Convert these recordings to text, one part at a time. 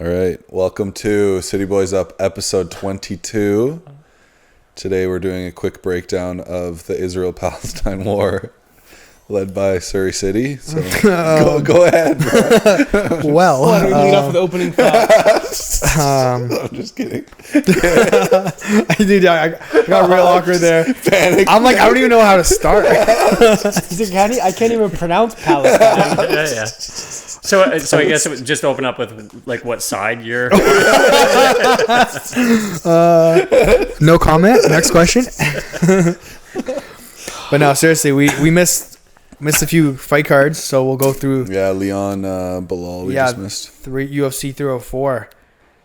All right, welcome to City Boys Up episode 22. Today we're doing a quick breakdown of the Israel-Palestine war led by Serhiy Sidey. So go ahead, bro. Well, why don't we lead off with the opening thoughts? I'm just kidding. I got real awkward there. Panic. I'm like, I don't even know how to start. He's like, I can't even pronounce Palestine. Yeah. So I guess it would just open up with like what side you're. No comment. Next question. But no, seriously, we missed a few fight cards, so we'll go through. Yeah, Leon Belal, we just missed. UFC 304. I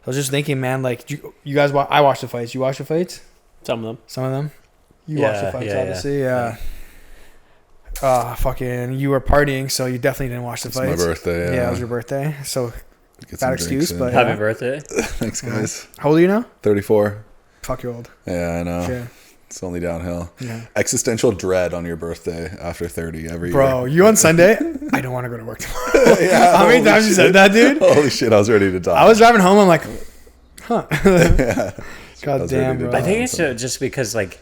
was just thinking, man, like you guys, I watched the fights. You watched the fights? Some of them. Some of them. You watched the fights, obviously. Yeah. Fucking, you were partying, so you definitely didn't watch the fights. It's my birthday. Yeah, it was your birthday, so bad excuse. But Happy birthday! Thanks, guys. How old are you now? 34. Fuck, you're old. Yeah, I know. Sure. It's only downhill. Yeah. Existential dread on your birthday after 30 every year. Bro, you on Sunday? I don't want to go to work tomorrow. Yeah, how many times you said that, dude? Holy shit, I was ready to die. I was driving home. I'm like, huh. Yeah. God damn, bro. I think it's just because like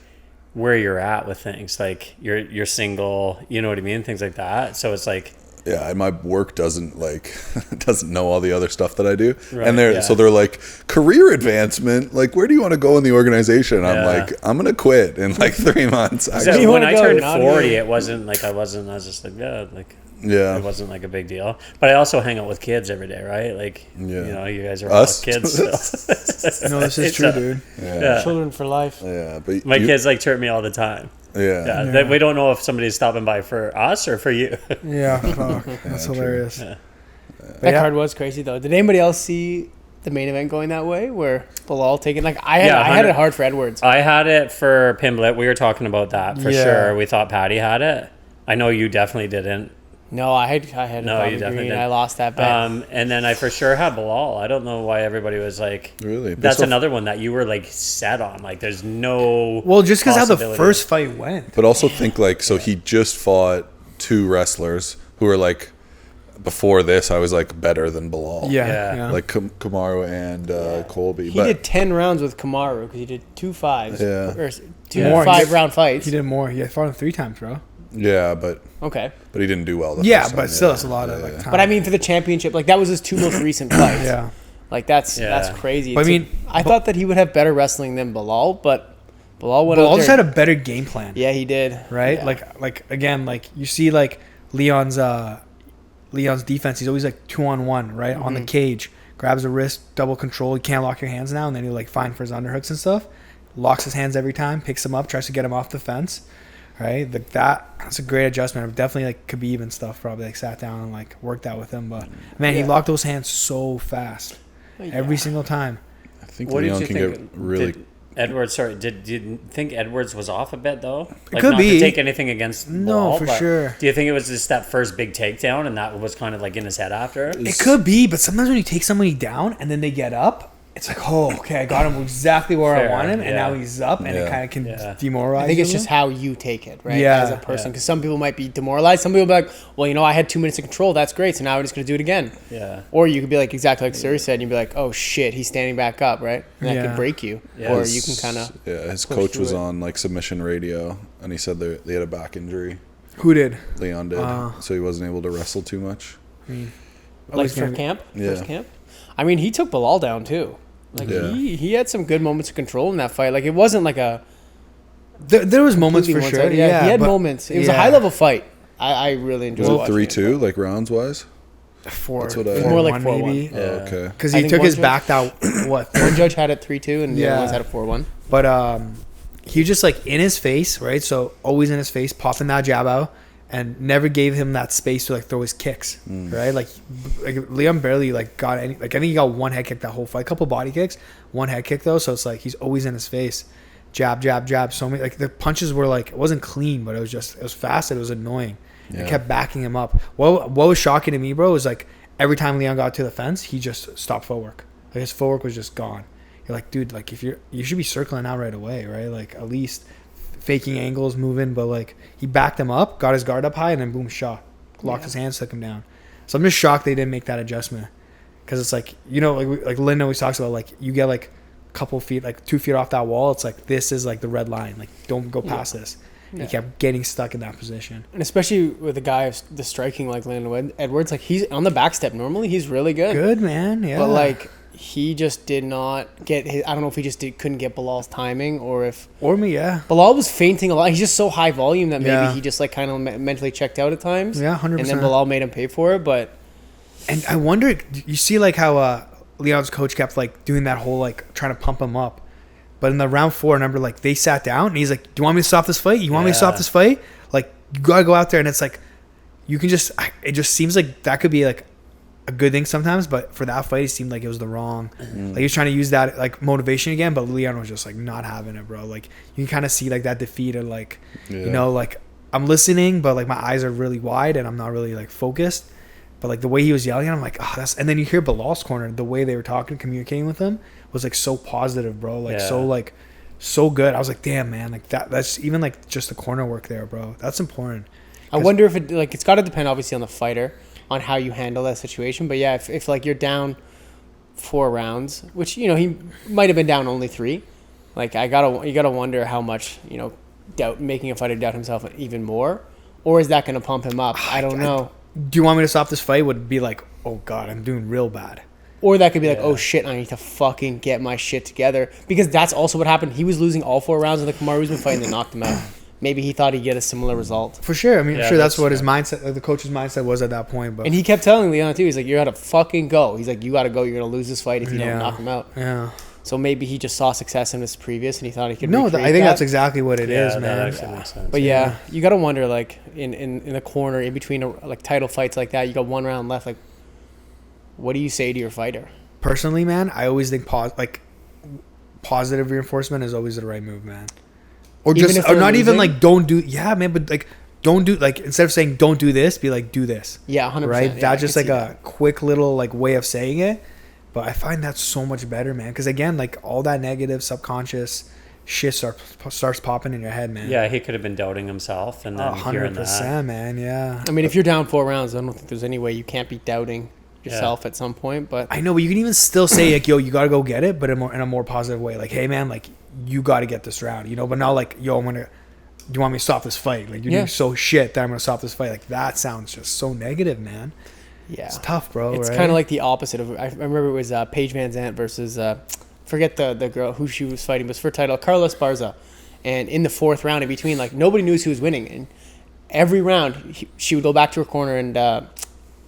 where you're at with things, like you're single, you know what I mean, things like that. So it's like. Yeah, and my work doesn't know all the other stuff that I do, Right, and yeah. so they're like, career advancement. Like, where do you want to go in the organization? I'm like, I'm gonna quit in like 3 months. So Actually. when I turned Not 40, here. it wasn't like I was just like Yeah, it wasn't like a big deal. But I also hang out with kids every day, right? Like, Yeah. you know, you guys are all Us? kids still. No, this is true, dude. yeah, Children for life. yeah. But My kids like chirp me all the time. yeah. Yeah, we don't know if somebody's stopping by for us or for you. Yeah, fuck. That's true. hilarious. Yeah. That Yeah. card was crazy though. Did anybody else see the main event going that way, where Belal taking I had 100 it hard for Edwards. I had it for Pimblet. We were talking about that for Yeah. sure. We thought Paddy had it. I know you definitely didn't. No, I had No, Bobby you definitely Green. didn't. I lost that bet. And then I for sure had Belal. I don't know why everybody was like. Really? That's So- another one that you were like set on. Like, there's no. Well, just because how the possibility. first fight went. But also think like, so he just fought 2 wrestlers who were like, before this, I was like better than Belal. Yeah. Yeah. yeah. Like Kamaru and Colby. He did 10 rounds with Kamaru because he did 2 5s. Yeah. Or 2 More. 5-round fights. He did more. He had fought him 3 times, bro. Yeah, but Okay. he didn't do well. The Yeah, first but time. still, Yeah. it's a lot of Yeah, like yeah. time. But I mean, for the championship, like that was his 2 most recent fights. yeah. Like that's Yeah. crazy. But I mean, I thought that he would have better wrestling than Belal, but Belal went out Belal just there. had a better game plan. Yeah, he did. Right? Yeah. Like again, like you see like Leon's defense, he's always like 2-on-1, right? On the cage. Grabs the wrist, double control, you can't lock your hands now, and then he'll like find for his underhooks and stuff. Locks his hands every time, picks him up, tries to get him off the fence. Right? Like that's a great adjustment. Definitely like Kape and stuff probably like sat down and like worked out with him. But man, he Yeah. locked those hands so fast. Every single time. I think What did Leon you can think? get really. Edwards, sorry, did you think Edwards was off a bit though? Like, could not be. to take anything against No, Belal, for but sure. Do you think it was just that first big takedown and that was kind of like in his head after? It could be, but sometimes when you take somebody down and then they get up, it's like, oh, okay, I got him exactly where Fair, I want him, and yeah. now he's up, and it Yeah. kind of can Yeah. demoralize. I think it's him. just how you take it, right? Yeah. As a person, Yeah. because some people might be demoralized. Some people will be like, "Well, you know, I had 2 minutes of control. That's great. So now I'm just going to do it again." Yeah. Or you could be like exactly like Serhiy said, and you'd be like, "Oh shit, he's standing back up," right? And that Yeah. could break you, Yeah. or His- you can kind of. Yeah, his push coach through was it. on like submission radio, and he said they had a back injury. Who did? Leon did, so he wasn't able to wrestle too much. Like for camp, Yeah. first camp. I mean, he took Belal down too. Like Yeah. he had some good moments of control in that fight. Like it wasn't like a There was moments for completely sure. one-sided. Yeah, he had but- moments. It was a yeah. high level fight. I really enjoyed Was it watching 3-2, like rounds wise? Four, That's what I- It was more like 4-1 4-1. maybe. Yeah. Oh, okay. Because I he think took one his judge- back that what? One judge had it 3-2, and the Yeah. other ones had it 4-1. But he was just like in his face, right? So always in his face, popping that jab out, and never gave him that space to like throw his kicks, right? Like Liam barely like got any. Like I think he got one head kick that whole fight, couple body kicks, one head kick though. So it's like he's always in his face, jab, jab, jab. So many like the punches were like it wasn't clean, but it was fast. And it was annoying. Yeah. It kept backing him up. What was shocking to me, bro, was like every time Leon got to the fence, he just stopped footwork. Like his footwork was just gone. You're like, dude, like if you should be circling out right away, right? Like at least faking angles, moving, but like he backed him up, got his guard up high, and then boom, shot, locked his hands, took him down. So I'm just shocked they didn't make that adjustment. because it's like, you know, like Lynn always talks about, like you get like a couple feet, like 2 feet off that wall, it's like this is like the red line, like don't go past this. And he kept getting stuck in that position, and especially with a guy of the striking like Landon Edwards, like he's on the back step. Normally he's really good, man. Yeah, but like he just did not get his. I don't know if he just couldn't get Bilal's timing, or if Belal was fainting a lot. He's just so high volume that maybe he just like kind of mentally checked out at times. Yeah, 100%. And then Belal made him pay for it. But I wonder, you see like how Leon's coach kept like doing that whole like trying to pump him up. But in the round 4, remember, like they sat down and he's like, "Do you want me to stop this fight? You want me to stop this fight? Like you gotta go out there." And it's like, you can just. It just seems like that could be like a good thing sometimes, but for that fight, it seemed like it was the wrong. Like he was trying to use that like motivation again, but Leon was just like not having it, bro. Like you can kind of see like that defeat of like, you know, like I'm listening, but like my eyes are really wide and I'm not really like focused. But like the way he was yelling, I'm like, oh, that's. And then you hear Bilal's corner, the way they were talking, communicating with him was like so positive, bro. Like so good. I was like, damn, man, like that's even like just the corner work there, bro. That's important. I wonder if it like it's got to depend obviously on the fighter, on how you handle that situation. But yeah, if like you're down 4 rounds, which you know he might have been down only 3, like you gotta wonder how much, you know, making a fighter doubt himself even more, or is that gonna pump him up? I don't know. Do you want me to stop this fight? Would be like, oh god, I'm doing real bad. Or that could be like, oh shit, I need to fucking get my shit together, because that's also what happened. He was losing all 4 rounds of the Kamaru Usman fight and they knocked him out. Maybe he thought he'd get a similar result. For sure. I mean, I'm sure that's what his mindset, like the coach's mindset was at that point. But and he kept telling Leon too, he's like, you gotta fucking go. He's like, you gotta go. You're gonna lose this fight if you don't knock him out. Yeah. So maybe he just saw success in his previous and he thought he could. No, I think that's exactly what it is, man. That actually makes sense. But yeah, you gotta wonder, like in the corner, in between like title fights like that, you got 1 round left. Like, what do you say to your fighter? Personally, man, I always think positive reinforcement is always the right move, man. Or just, or not even like don't do, man, but like don't do, like instead of saying don't do this, be like do this. Yeah, 100%. Right? Yeah, That's just like a quick little like way of saying it. But I find that so much better, man. Because again, like all that negative subconscious shit starts popping in your head, man. Yeah, he could have been doubting himself and then hearing that. 100%, man. Yeah. I mean, if you're down 4 rounds, I don't think there's any way you can't be doubting yourself at some point. But I know, but you can even still say like, yo, you gotta go get it, but in a more positive way. Like, hey, man, like you gotta get this round, you know. But not like, yo, do you want me to stop this fight? Like, you're doing so shit that I'm gonna stop this fight. Like, that sounds just so negative, man. Yeah, it's tough, bro. It's right? kind of like the opposite of. I remember it was Paige Van Zandt versus forget the girl who she was fighting, was for title, Carla Esparza, and in the 4th round, in between, like nobody knew who was winning, and every round she would go back to her corner, and I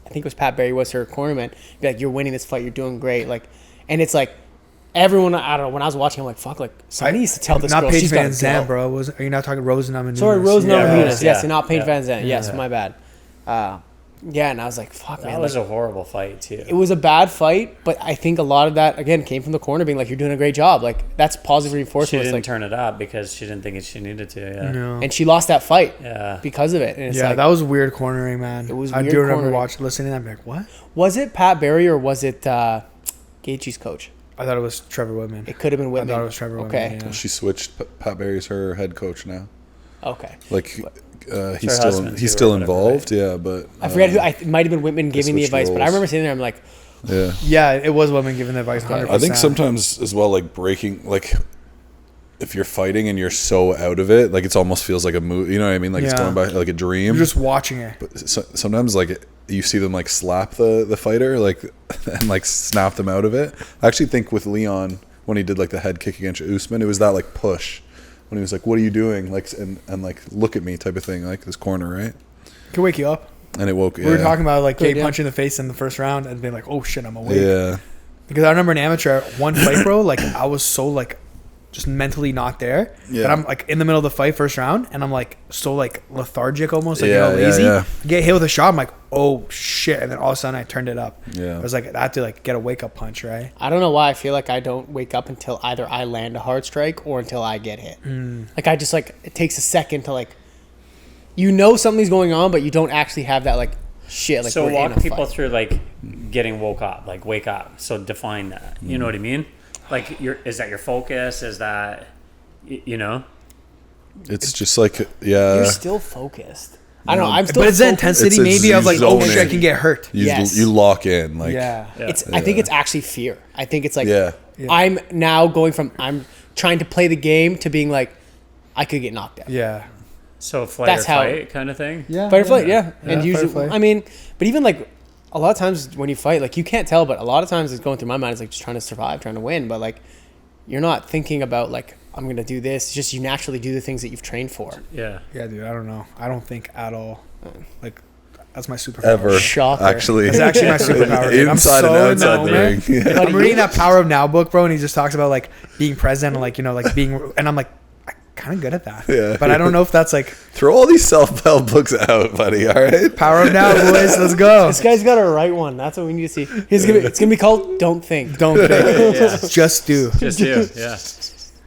think it was Pat Barry was her cornerman, be like, "You're winning this fight. You're doing great." Like, and it's like everyone. I don't know. When I was watching, I'm like, "Fuck!" Like somebody needs to tell this not girl Paige she's Van Zandt, bro. Are you not talking Rose Namajunas? Sorry, Rose Namajunas. Yes, and not Paige Yeah. Van Zandt. Yes, my bad. Yeah, and I was like, fuck, man. That was a horrible fight, too. It was a bad fight, but I think a lot of that, again, came from the corner being like, you're doing a great job. Like, that's positive reinforcement. She didn't like, turn it up because she didn't think she needed to, No. And she lost that fight Yeah. because of it. And it's Yeah, like, that was weird cornering, man. It was I weird do remember cornering. listening to that. I'm like, what? was it Pat Barry or was it Gaethje's coach? I thought it was Trevor Whitman. It could have been Whitman. I thought it was Trevor Whitman. Okay. Yeah. She switched. Pat Barry's her head coach now. Okay. Like he's her husband he's too, still or whatever, involved. Yeah, but I forget who. It might have been Whitman giving the switched advice, but I roles. remember sitting there, I'm like, yeah. Yeah, it was Whitman giving the advice. 100%. I think sometimes as well, like breaking, like if you're fighting and you're so out of it, like it almost feels like a movie. You know what I mean? Like it's going by like a dream. You're just watching it. But sometimes like you see them like slap the fighter like and like snap them out of it. I actually think with Leon when he did like the head kick against Usman, it was that like push when he was like, "What are you doing?" Like and like look at me type of thing, like this corner, right? Could wake you up. And it woke. We were talking about like Good, Kape punching the face in the first round and being like, "Oh shit, I'm awake." Yeah. Because I remember in amateur one fight, bro, like I was so like just mentally not there. Yeah. But I'm like in the middle of the fight, first round, and I'm like so like lethargic almost, like Yeah, lazy. yeah. Get hit with a shot, I'm like, oh shit, and then all of a sudden I turned it up. Yeah. I was like, I had to like get a wake up punch, right? I don't know why I feel like I don't wake up until either I land a hard strike or until I get hit. Like I just like, it takes a second to like, you know something's going on, but you don't actually have that like shit. Like So we're in walk a people fight. through like getting woke up, like wake up. So define that. You know what I mean? Like is that your focus? Is that, you know? It's just like You're yeah. still focused. I don't know. I'm still. But it's the focused- intensity It's maybe of like, zoning. oh shit, I can get hurt. Yes. You lock in. Like, Yeah. I think it's actually fear. I think it's like Yeah. I'm now going from I'm trying to play the game to being like I could get knocked out. Yeah. So fight That's or how- fight kind of thing. Yeah. Fight or flight, yeah. And fight or usually, flight. I mean, but even like a lot of times when you fight, like you can't tell, but a lot of times it's going through my mind. It's like just trying to survive, trying to win. But like you're not thinking about like I'm gonna do this. It's just you naturally do the things that you've trained for. Yeah. Yeah, dude. I don't know. I don't think at all. Like that's my superpower. Ever. Shocker. Actually. That's actually my superpower. Dude. I'm Inside so and in the outside the moment. ring. Yeah. I'm reading that Power of Now book, bro, and he just talks about like being present and like like being, and I'm like kind of good at that. Yeah. But I don't know if that's like Throw all these self-help books out, buddy. All right. Power of Now, boys. Let's go. This guy's got to write one. That's what we need to see. It's gonna be called "Don't Think." Don't think. Yeah. Just do. Just you. Yeah.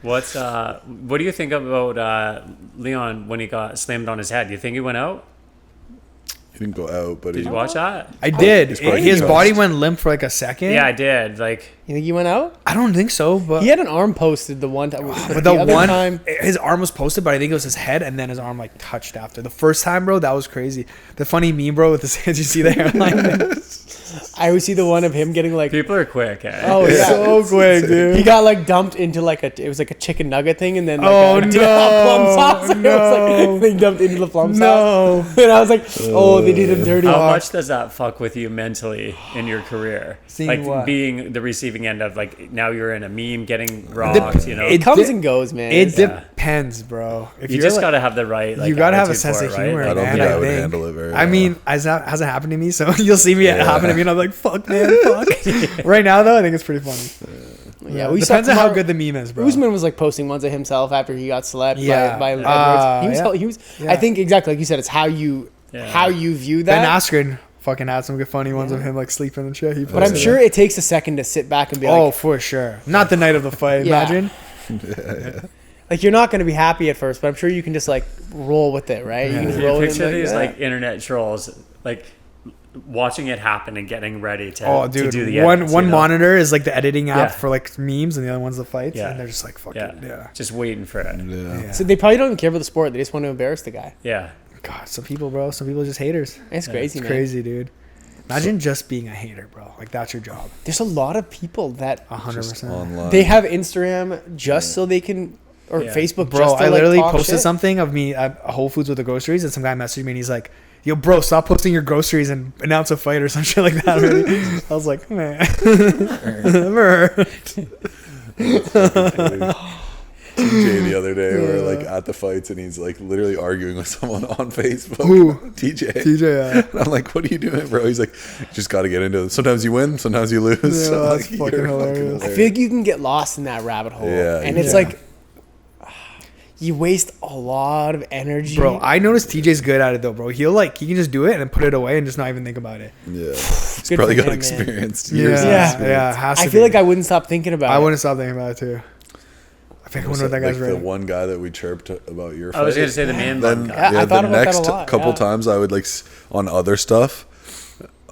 What do you think about Leon when he got slammed on his head? Do you think he went out? He didn't go out, but Did you watch that? I did. He's probably His toast. body went limp for like a second. Yeah, I did. Like, You think he went out? I don't think so, but He had an arm posted the one time. but the other one time, his arm was posted, but I think it was his head, and then his arm like touched after. The first time, bro, that was crazy. The funny meme, bro, with his hands. You see the hairline? I always see the one of him getting like. people are quick. Eh? Oh yeah. So quick, dude. He got like dumped into like it was like a chicken nugget thing, and then like Oh, a no, plum sauce. And it was like they dumped into the plum sauce, and I was like, oh, they did him dirty. How much does that fuck with you mentally in your career? Seeing like what? being the receiving end of like now you're in a meme getting rocked. You know, It comes and goes, man. It Yeah. depends, bro. If you you're just like, gotta have the right. Like, you gotta have a attitude sense for of it, right? humor, I don't man. think I I would think. handle it very I well. mean, hasn't happened to me, so you'll see me it Yeah. happen to me, and I'm like, fuck, man, fuck. Right now, though, I think it's pretty funny. Yeah, we Depends saw on how Kumar- good the meme is, bro. Usman was like posting ones of himself after he got slept Yeah. by Edwards. He was. yeah. I think exactly like you said. It's how you view Ben that. Askren fucking had some good funny ones of him like sleeping and shit. He But I'm posted sure that. it takes a second to sit back and be Oh, like, for sure. Not the night of the fight. Yeah. Imagine. like you're not going to be happy at first, but I'm sure you can just like roll with it, right? You can just Yeah, roll with picture it. these yeah. like internet trolls like watching it happen and getting ready to, Oh, to dude. do the One edits, one you know? monitor is like the editing app Yeah. for like memes, and the other one's the fights, Yeah. and they're just like fucking yeah. just waiting for it. Yeah. So they probably don't even care about the sport. They just want to embarrass the guy. Yeah. God, some people, bro. Some people are just haters. It's crazy, It's man. crazy, dude. Imagine just being a hater, bro. Like that's your job. There's a lot of people that 100%. Online. they have Instagram just so they can, or Yeah. Facebook Bro, just to I literally like, talk posted shit. something of me at Whole Foods with the groceries, and some guy messaged me, and he's like, "Yo, bro, stop posting your groceries and announce a fight or some shit like that." Already. I was like, man, TJ the other day, we're like at the fights, and he's like literally arguing with someone on Facebook. Who? TJ. TJ. And I'm like, what are you doing, bro? He's like, you just got to get into it. Sometimes you win, sometimes you lose. Yeah, I'm that's like, fucking "You're hilarious." I feel like you can get lost in that rabbit hole. Yeah, and you it's can. like you waste a lot of energy. Bro, I noticed TJ's good at it though, bro. He can just do it and then put it away and just not even think about it. Yeah. He's Good probably for got him, man. experience. Yeah, Years of Yeah. experience. yeah. Has to I feel be. like I wouldn't stop thinking about I it. wouldn't stop thinking about it too. I think I wonder what that guy's like the ready. one guy that we chirped about your fight. I was gonna say the man bun Then guy. Yeah, I thought the about that next a lot, couple yeah. times I would like on other stuff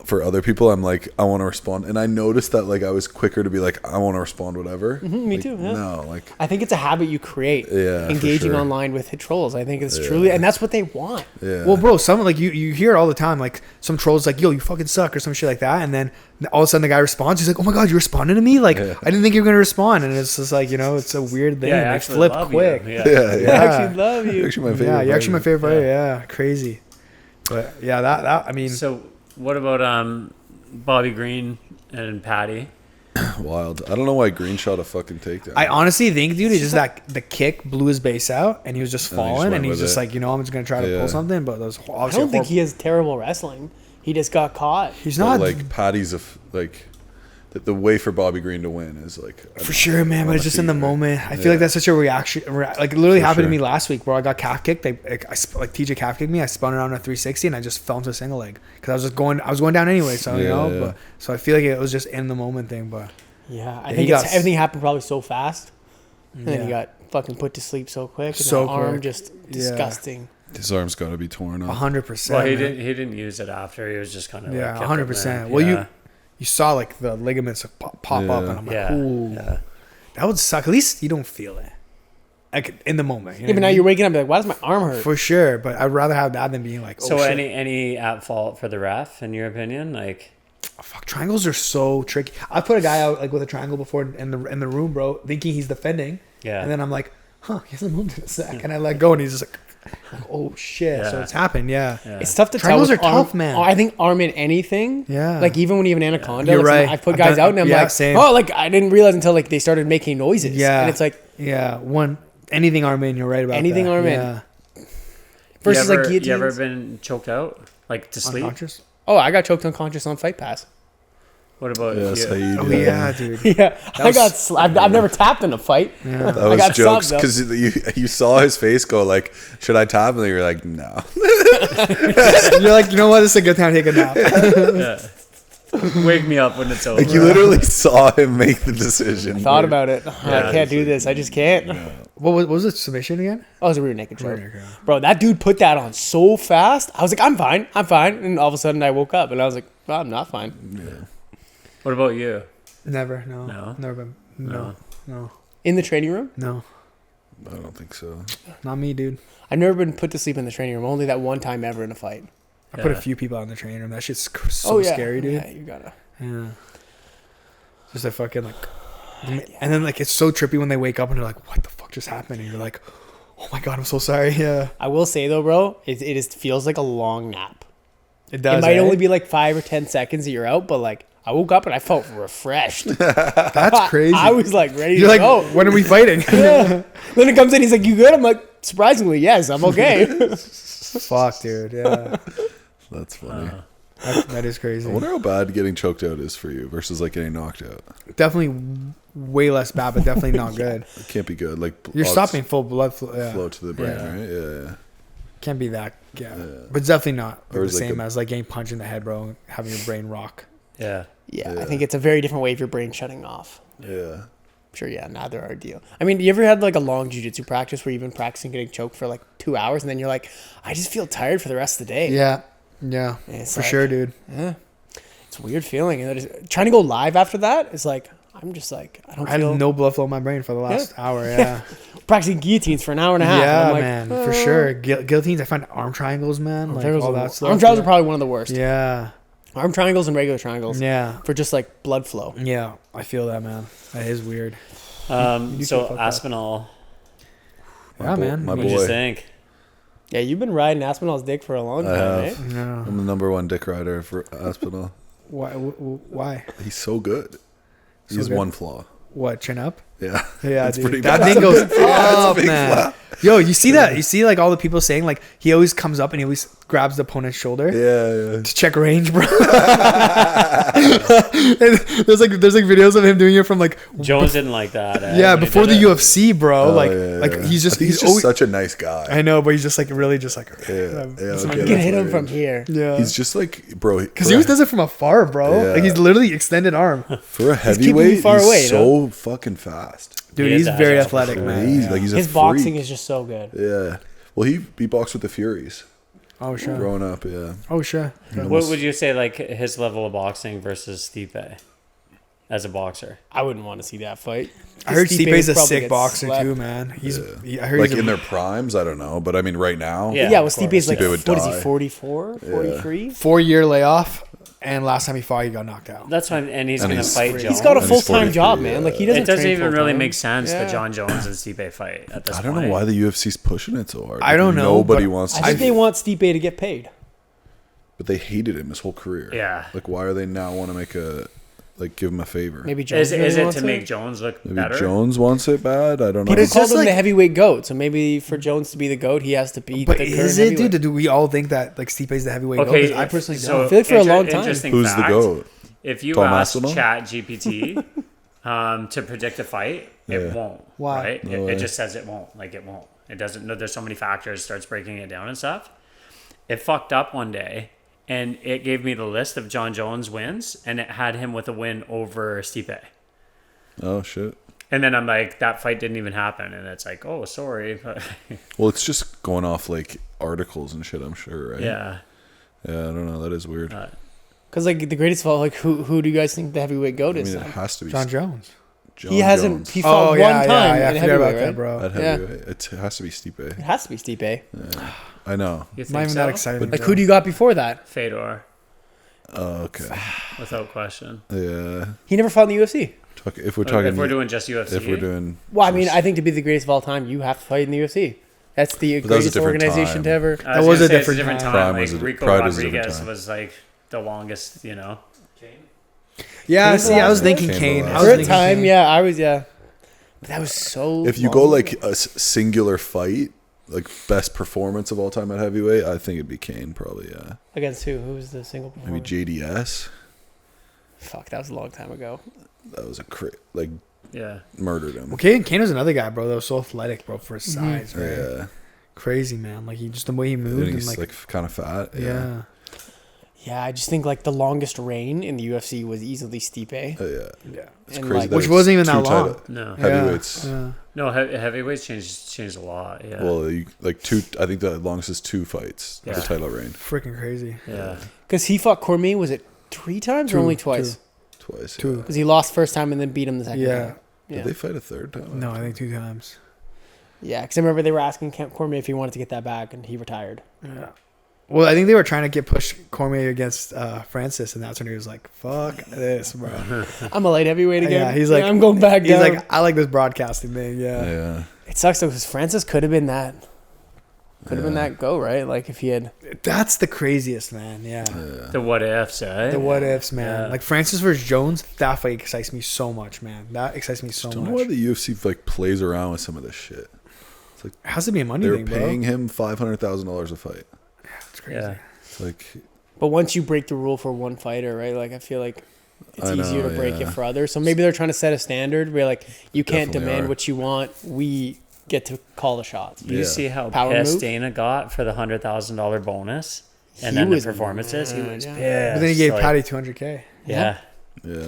for other people, I'm like, I want to respond, and I noticed that like I was quicker to be like, I want to respond whatever. me Like, too, yeah. No, like I think it's a habit you create. Yeah, for engaging sure. online with trolls. I think it's truly, and that's what they want. yeah. Well, bro, some like you hear it all the time, like some trolls like, "Yo, you fucking suck" or some shit like that, and then all of a sudden the guy responds. He's like, "Oh my god, you responded to me? Like Yeah. I didn't think you were gonna respond." And it's just like, it's a weird thing. Yeah, I They actually flip love quick. You. yeah, I yeah. actually love you. You're actually my favorite. Yeah, you're actually my fighter. favorite player. Yeah, crazy. But yeah, that I mean, So what about Bobby Green and Paddy? Wild. I don't know why Green shot a fucking takedown. I honestly think, dude, it's just that the kick blew his base out, and he was just And he just falling, went and he's with just it. like, I'm just gonna try to Yeah. pull something, but those I obviously don't think he has terrible wrestling. He just got caught. he's But, not like Paddy's like the way for Bobby Green to win is like for sure, man. But it's just in the moment. I feel Yeah. like that's such a reaction. Like it literally For happened sure. to me last week, where I got calf kicked. Like TJ calf kicked me. I spun around a 360, and I just fell into a single leg because I was going down anyway. So Yeah. but so I feel like it was just in the moment thing. But Yeah, I he think got everything happened probably so fast, and then he Yeah. got fucking put to sleep so quick. And So that arm quick. just Yeah. disgusting. his arm's got to be torn off. 100%. Well, he didn't use it after. He was just kind of Yeah, like, kept it 100%. there. Well, Yeah. you saw like the ligaments pop up, Yeah. and I'm like, Yeah. ooh, Yeah. that would suck. At least you don't feel it. like in the moment. You know Yeah, but what now I mean? you're waking up like, why does my arm hurt? For sure, but I'd rather have that than being like, oh, So shit. any at fault for the ref in your opinion? Like, Fuck, triangles are so tricky. I put a guy out like with a triangle before in the room, bro, thinking he's defending. yeah. And then I'm like, huh, he hasn't moved in a sec. And I let go, and he's just like, oh shit. So Yeah. it's happened, yeah. It's tough to Triangles tell. with are arm- tough, man. I think arm in anything. Yeah. Like even when you have an anaconda, You're like, right. I put I've guys done- out and I'm yeah, like, same. oh, like I didn't realize until like they started making noises. Yeah. And it's like Yeah, anything arm in, you're right about Anything that. arm in. Yeah. versus you ever, like guillotines. you ever been choked out like to sleep? Unconscious? Oh, I got choked unconscious on Fight Pass. What about Yeah, you? Saeed, Oh, yeah, dude. Yeah, I was- got. I've never tapped in a fight. Yeah. That I was got jokes subbed, because you saw his face go like, should I tap? And you're like, no. You're like, you know what? This is a good time to take a nap. Yeah. Wake me up when it's over. Like you literally saw him make the decision. Thought about it. I Yeah, can't do this. I just can't. What was it? Submission again? Oh, it was a rear naked choke. Rear naked, yeah. Bro, that dude put that on so fast. I was like, I'm fine. And all of a sudden I woke up and I was like, well, I'm not fine. Yeah. What about you? Never. No. No? Never been. No. In the training room? No. I don't think so. Not me, dude. I've never been put to sleep in the training room. Only that one time ever in a fight. I put a Yeah. few people out in the training room. That shit's so scary, dude. Yeah, you gotta. Yeah. Just a fucking like, and then like it's so trippy when they wake up and they're like, "What the fuck just happened?" And you're like, "Oh my god, I'm so sorry." Yeah, I will say though, bro, it feels like a long nap. it does. It might eh? only be like 5 or 10 seconds that you're out, but like I woke up and I felt refreshed. That's crazy. I was like ready You're to like, go. when are we fighting? Yeah. Then it comes in, he's like, "You good?" I'm like, surprisingly, yes, I'm okay. Fuck, dude. Yeah, That's funny. that is crazy. I wonder how bad getting choked out is for you versus like getting knocked out. Definitely way less bad, but definitely not good. It can't be good. Like You're odds stopping full blood flow. Yeah, flow to the brain, Yeah. right? Yeah. can't be that. Yeah, Yeah. but it's definitely not Or the is like same a- as like getting punched in the head, bro, and having your brain rock. Yeah. Yeah, Yeah. I think it's a very different way of your brain shutting off. Yeah. Sure, yeah, neither are ideal. I mean, you ever had like a long jiu-jitsu practice where you've been practicing getting choked for like 2 hours and then you're like, I just feel tired for the rest of the day. Yeah, It's for like- sure, dude. Yeah. It's a weird feeling. And trying to go live after that is like, I'm just like, I don't I had feel... no blood flow in my brain for the last hour. Yeah. practicing guillotines for an hour and a half. and Yeah, I'm like, man, for sure. Guillotines, I find arm triangles, man, like triangles all are- that stuff. Arm triangles yeah. are probably one of the worst. Yeah, Arm triangles and regular triangles yeah, for just like blood flow. yeah. I feel that, man. That is weird. You feel So fucked up. Aspinall, Yeah, man. My what'd you boy. think? Yeah, you've been riding Aspinall's dick for a long I time, have. right? No. I'm the number one dick rider for Aspinall. Why? Why? He's so good. So He's good? one flaw. What? Chin up? Yeah. Yeah, It's dude. pretty That bad. thing goes That's a up, big man. flaw. Yo, you see that? You see like all the people saying like he always comes up and he always grabs the opponent's shoulder Yeah. to check range, bro. And there's like videos of him doing it from like Jones didn't like that. yeah, when he before the did it. UFC, bro. Oh, like yeah, like yeah. he's I just think he's he's always, such a nice guy. I know, but he's just like really just like Yeah, yeah, this okay, man- You can that's hit him right. from here. yeah. He's just like, bro. Because he always does it from afar, bro. Yeah. Like he's literally extended arm. For a keeping you heavyweight, far he's away, so fucking fast. Dude, He is he's that very fast. athletic, man. Crazy. Yeah. Like he's a His freak. boxing is just so good. Yeah. Well, he boxed with the Furies Oh sure. growing up. Yeah. Oh sure. What would you say, like his level of boxing versus Stipe as a boxer? I wouldn't want to see that fight. I heard Stipe Stipe's a probably sick gets boxer slept. too, man. He's Yeah. I heard Like he's in a, their primes, I don't know, but I mean, right now. Yeah. Yeah, of well, Stipe's like, Stipe would what is he, die. 44, 43? 4-year layoff, and last time he fought, he got knocked out. That's why, and he's And going to he's fight free. Jones. He's got a And he's full-time 43, job, man. Like, he doesn't It doesn't train even really full-time. make sense Yeah. the John Jones and Stipe fight at this I point. don't know why the UFC's pushing it so hard. I don't know, Nobody but wants to. I think see they it. want Stipe to get paid. But they hated him his whole career. Yeah. Like, why are they now want to make give him a favor? Maybe Jones Is really it wants to make Jones look Maybe better? Jones wants it bad. I don't know. But it's People just called him like- the heavyweight goat, so maybe for Jones to be the goat, he has to beat But the current is it, heavyweight. dude? Do we all think that like Stipe's the heavyweight? Okay, goat? 'Cause I personally so don't. feel like for a long time. interesting Who's the fact, GOAT? If you Tom ask Aspinall? Chat GPT to predict a fight, Yeah. it won't. Why? Right? No It way. just says it won't. Like it won't. It doesn't. No, there's so many factors. Starts breaking it down and stuff. It fucked up one day, and it gave me the list of John Jones wins, and it had him with a win over Stipe. Oh shit. And then I'm like, that fight didn't even happen, and it's like, oh, sorry, but Well, it's just going off like articles and shit. I'm sure, right? yeah. Yeah, I don't know. That is weird. Because like the greatest of all, like who do you guys think the heavyweight goat I is? mean, it then? has to be John Jones. John He hasn't. Jones. He fought one time I in forgot heavyweight, about that, right? bro. At Yeah. heavyweight. It has to be Stipe. It has to be Stipe. Yeah. I know. You I'm think not even so? that excited. Like, who do you got before that? Fedor, Oh, okay. without question. Yeah. He never fought in the UFC. If we're talking, If we're doing just UFC, if we're doing, Well, I mean, I think to be the greatest of all time, you have to fight in the UFC. That's the But that was a greatest different organization time. to ever. I That was gonna a say it's different time. Prime Like was a- Rico Pride was a different Rodriguez time. was like the longest, Yeah, Kane see, I was Velasquez? thinking Kane Kane. I Velasquez. was For a thinking time, Kane. yeah, I was, yeah. But that was so. if you go long like ago. a singular fight, like best performance of all time at heavyweight, I think it'd be Kane probably. Yeah, Against who? Who was the single maybe performer? JDS. Fuck, that was a long time ago. That was yeah. murdered him. Well, Kane was another guy, bro. That was so athletic, bro, for his size, right? Yeah, Crazy, man. Like, he just the way he moved and and he's like, like kind of fat. yeah. Yeah, I just think like the longest reign in the UFC was easily Stipe. Yeah. It's And, crazy. like- that Which it's wasn't even that two long. title- No. Heavyweights. Yeah. No, heavyweights changed a lot. Yeah. Well, like two. I think the longest is 2 fights. Yeah. The title reign Freaking crazy. yeah. Because he fought Cormier, was it 3 times or Two, only twice? twice. Two. Because he lost first time and then beat him the second Yeah. time. Yeah. Yeah. Did they fight a third time? No, I think 2 times. Yeah, because I remember they were asking Cormier if he wanted to get that back, and he retired. Yeah. Well, I think they were trying to push Cormier against Francis, and that's when he was like, "Fuck this, bro." I'm a light heavyweight again. Yeah, he's like, I'm going back He's down. like, "I like this broadcasting thing." Yeah. Yeah. It sucks though, because Francis could have been that. Could have been Yeah. that go, right? Like if he had. That's the craziest, man. Yeah. The what ifs, eh? The what ifs, man. Yeah. Like Francis versus Jones, that fight excites me so much, man. That excites me so Don't know why much. the UFC like plays around with some of this shit. It has to be a money They're thing, bro. paying him $500,000 a fight. It's crazy. Yeah. It's like But once you break the rule for one fighter, right? Like I feel like it's I know, easier to break yeah. it for others. So maybe they're trying to set a standard where like you can't Definitely demand are. what you want. We get to call the shots. You Yeah. see how Power pissed move? Dana got for the $100,000 bonus, and He then was the performances. He mad, was yeah. pissed. But then he gave like, Paddy $200K. Yeah. yeah.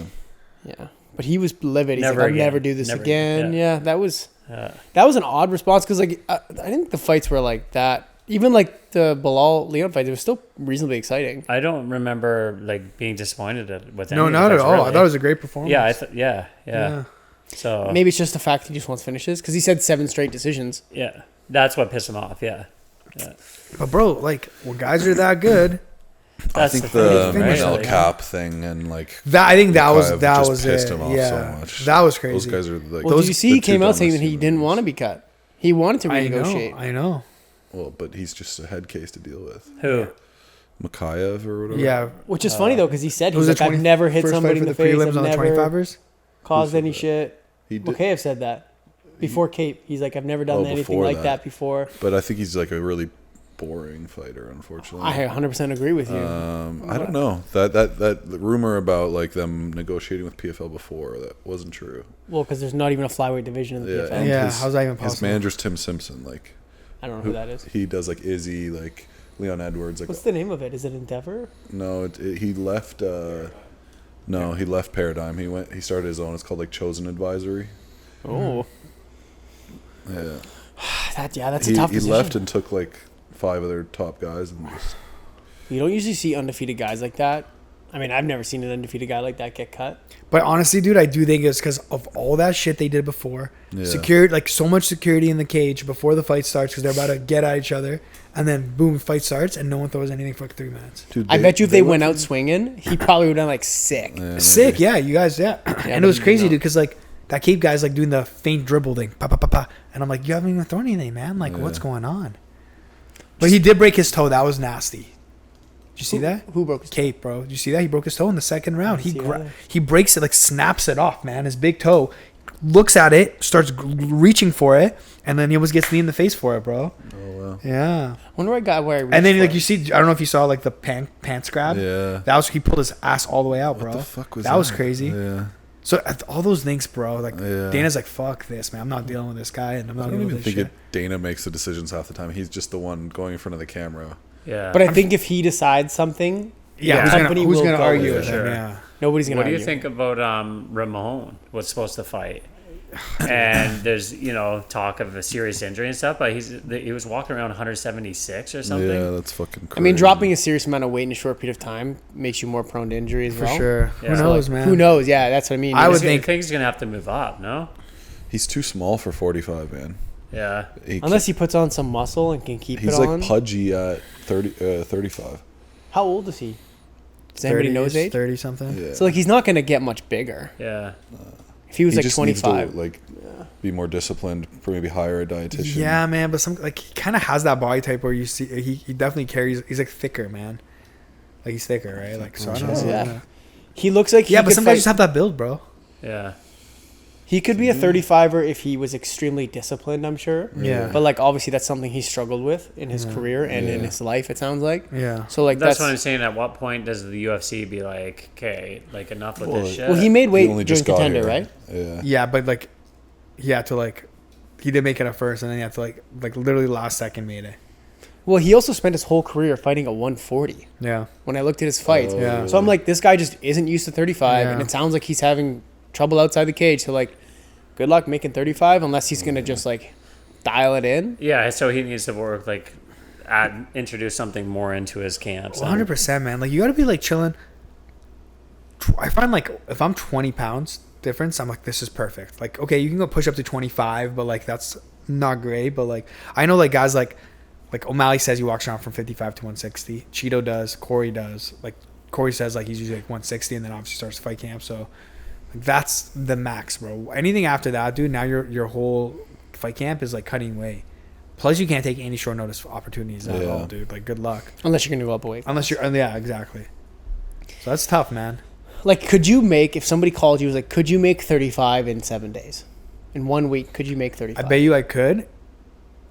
Yeah, but he was livid. He's Never like, I'll again. never do this Never again. again. Yeah, that was Yeah. an odd response because like I think the fights were like that. Even like the Belal Leon fight, it was still reasonably exciting. I don't remember like being disappointed with any No, of the not at fights, all. I really. thought it was a great performance. Yeah, yeah. Yeah. So Maybe it's just the fact he just wants finishes because he said 7 straight decisions. yeah, that's what pissed him off. Yeah. But bro, like when guys are that good, I That's think the the thing, right? Manel Like, Cap thing and like that I think that was Mokaev that just was pissed it. him off Yeah, so much. that was Those crazy. guys are like. Well, did you see the he came two out saying that dumbest he didn't humans. want to be cut. He wanted to I renegotiate. know. I know. Well, but he's just a head case to deal with. Who? Mokaev or whatever. Yeah. Which is funny though because he said It was he's like, I've never hit first somebody fight in for the the face. prelims I've on the never 25ers. caused said any that? shit. He did, Mokaev said that before Kape. He's like, I've never done Oh, anything before like that. that before. but I think he's like a really boring fighter, unfortunately. I 100% agree with you. I don't know that rumor about like them negotiating with PFL before that wasn't true. Well, because there's not even a flyweight division in the Yeah, PFL. and Yeah, his, how's that even his possible? manager's Tim Simpson. Like I don't know who that is. he does like Izzy, like Leon Edwards. Like What's the name of it? Is it Endeavor? no, he left. No, he left Paradigm. He started his own. It's called like Chosen Advisory. Oh, Yeah, that's a tough he decision. left and took like 5 other top guys and just You don't usually see undefeated guys like that. I mean, I've never seen an undefeated guy like that get cut. But honestly, dude, I do think it's because of all that shit they did before. Yeah. Security, like so much security in the cage before the fight starts because they're about to get at each other, and then boom, fight starts, and no one throws anything for like 3 minutes. Dude, I bet you if they went out swinging, he probably would have done like sick. Yeah, Sick, maybe. yeah, you guys, yeah. And it was but crazy, no. dude, because like that Cape guy's like doing the faint dribble thing, pa pa pa pa, and I'm like, you haven't even thrown anything, man. Like, what's Yeah. going on? But he did break his toe. That was nasty. Did you see that? Who broke his Cape, bro. Did you see that? He broke his toe in the second round. didn't see that. He breaks it, like snaps it off, man. His big toe, looks at it, starts reaching for it, and then he almost gets knee in the face for it, bro. Oh wow. Yeah. I wonder what guy where I And then reached like for you it. see, I don't know if you saw like the pants grab. Yeah. That was he pulled his ass all the way out, What bro. the fuck was that? Was crazy. Yeah. So all those things, bro. Like Yeah. Dana's like, fuck this, man. I'm not dealing with this guy, and I'm I not don't dealing even with this think shit. Dana makes the decisions half the time. He's just the one going in front of the camera. Yeah. But I think if he decides something, Yeah, the who's company gonna will go argue with with it. him? Sure. Yeah. Nobody's gonna what do argue. you think about Ramon was supposed to fight? and there's talk of a serious injury and stuff, but he was walking around 176 or something. Yeah, that's fucking crazy. I mean, dropping a serious amount of weight in a short period of time makes you more prone to injury as For well. sure. Yeah. Who So, knows, man? Who knows? Yeah, that's what I mean. I would I think think he's gonna have to move up. No. He's too small for 45, man. Yeah. Unless he puts on some muscle and can keep he's it on. like pudgy at 35. How old is he? Does anybody know his age? 30 something. Yeah. So like he's not going to get much bigger. Yeah. If he was like just needs 25. to, be more disciplined, maybe hire a dietitian. Yeah, man, but he kind of has that body type where you see he definitely carries. He's like thicker, man. Like he's thicker, right? Like so. I don't know. Yeah. He looks like Yeah, but some guys just have that build, bro. Yeah. He could be a 35er if he was extremely disciplined, I'm sure. Yeah. But like obviously that's something he struggled with in his career and in his life, it sounds like. Yeah. So like That's what I'm saying. At what point does the UFC be like, okay, like enough with this shit? well, he made weight only during just got Contender, here. right? Yeah. Yeah, but he had to he did make it at first, and then he had to like literally last second made it. Well, he also spent his whole career fighting a 140 Yeah. when I looked at his fights. Yeah. So I'm like, this guy just isn't used to 35, and Yeah. it sounds like he's having trouble outside the cage. So like, good luck making 35 unless he's gonna just like dial it in. Yeah, so he needs to work introduce something more into his camps. 100%, man. Like you got to be chilling. I find if I'm 20 pounds difference, I'm like, this is perfect. Like, okay, you can go push up to 25, but that's not great. But I know guys like O'Malley says he walks around from 55 to 160. Cheeto does. Corey does. Corey says he's usually 160, and then obviously starts fight camp. So that's the max, bro. Anything after that, dude, now your whole fight camp is cutting weight. Plus, you can't take any short notice opportunities at all, dude. Good luck. Unless you're gonna go up a weight. Unless you're, yeah, exactly. So that's tough, man. Could you make, if somebody called you, was could you make 35 in 7 days? In 1 week, could you make 35? I bet you I could.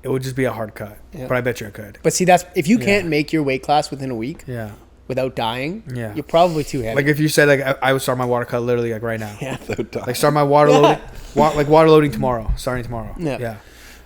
It would just be a hard cut, Yeah. but I bet you I could. But see, that's if you can't make your weight class within a week Yeah. without dying, Yeah. you're probably too heavy. If you said I would start my water cut literally right now. yeah. Start my water loading, water loading tomorrow. Starting tomorrow. Yeah. Yeah.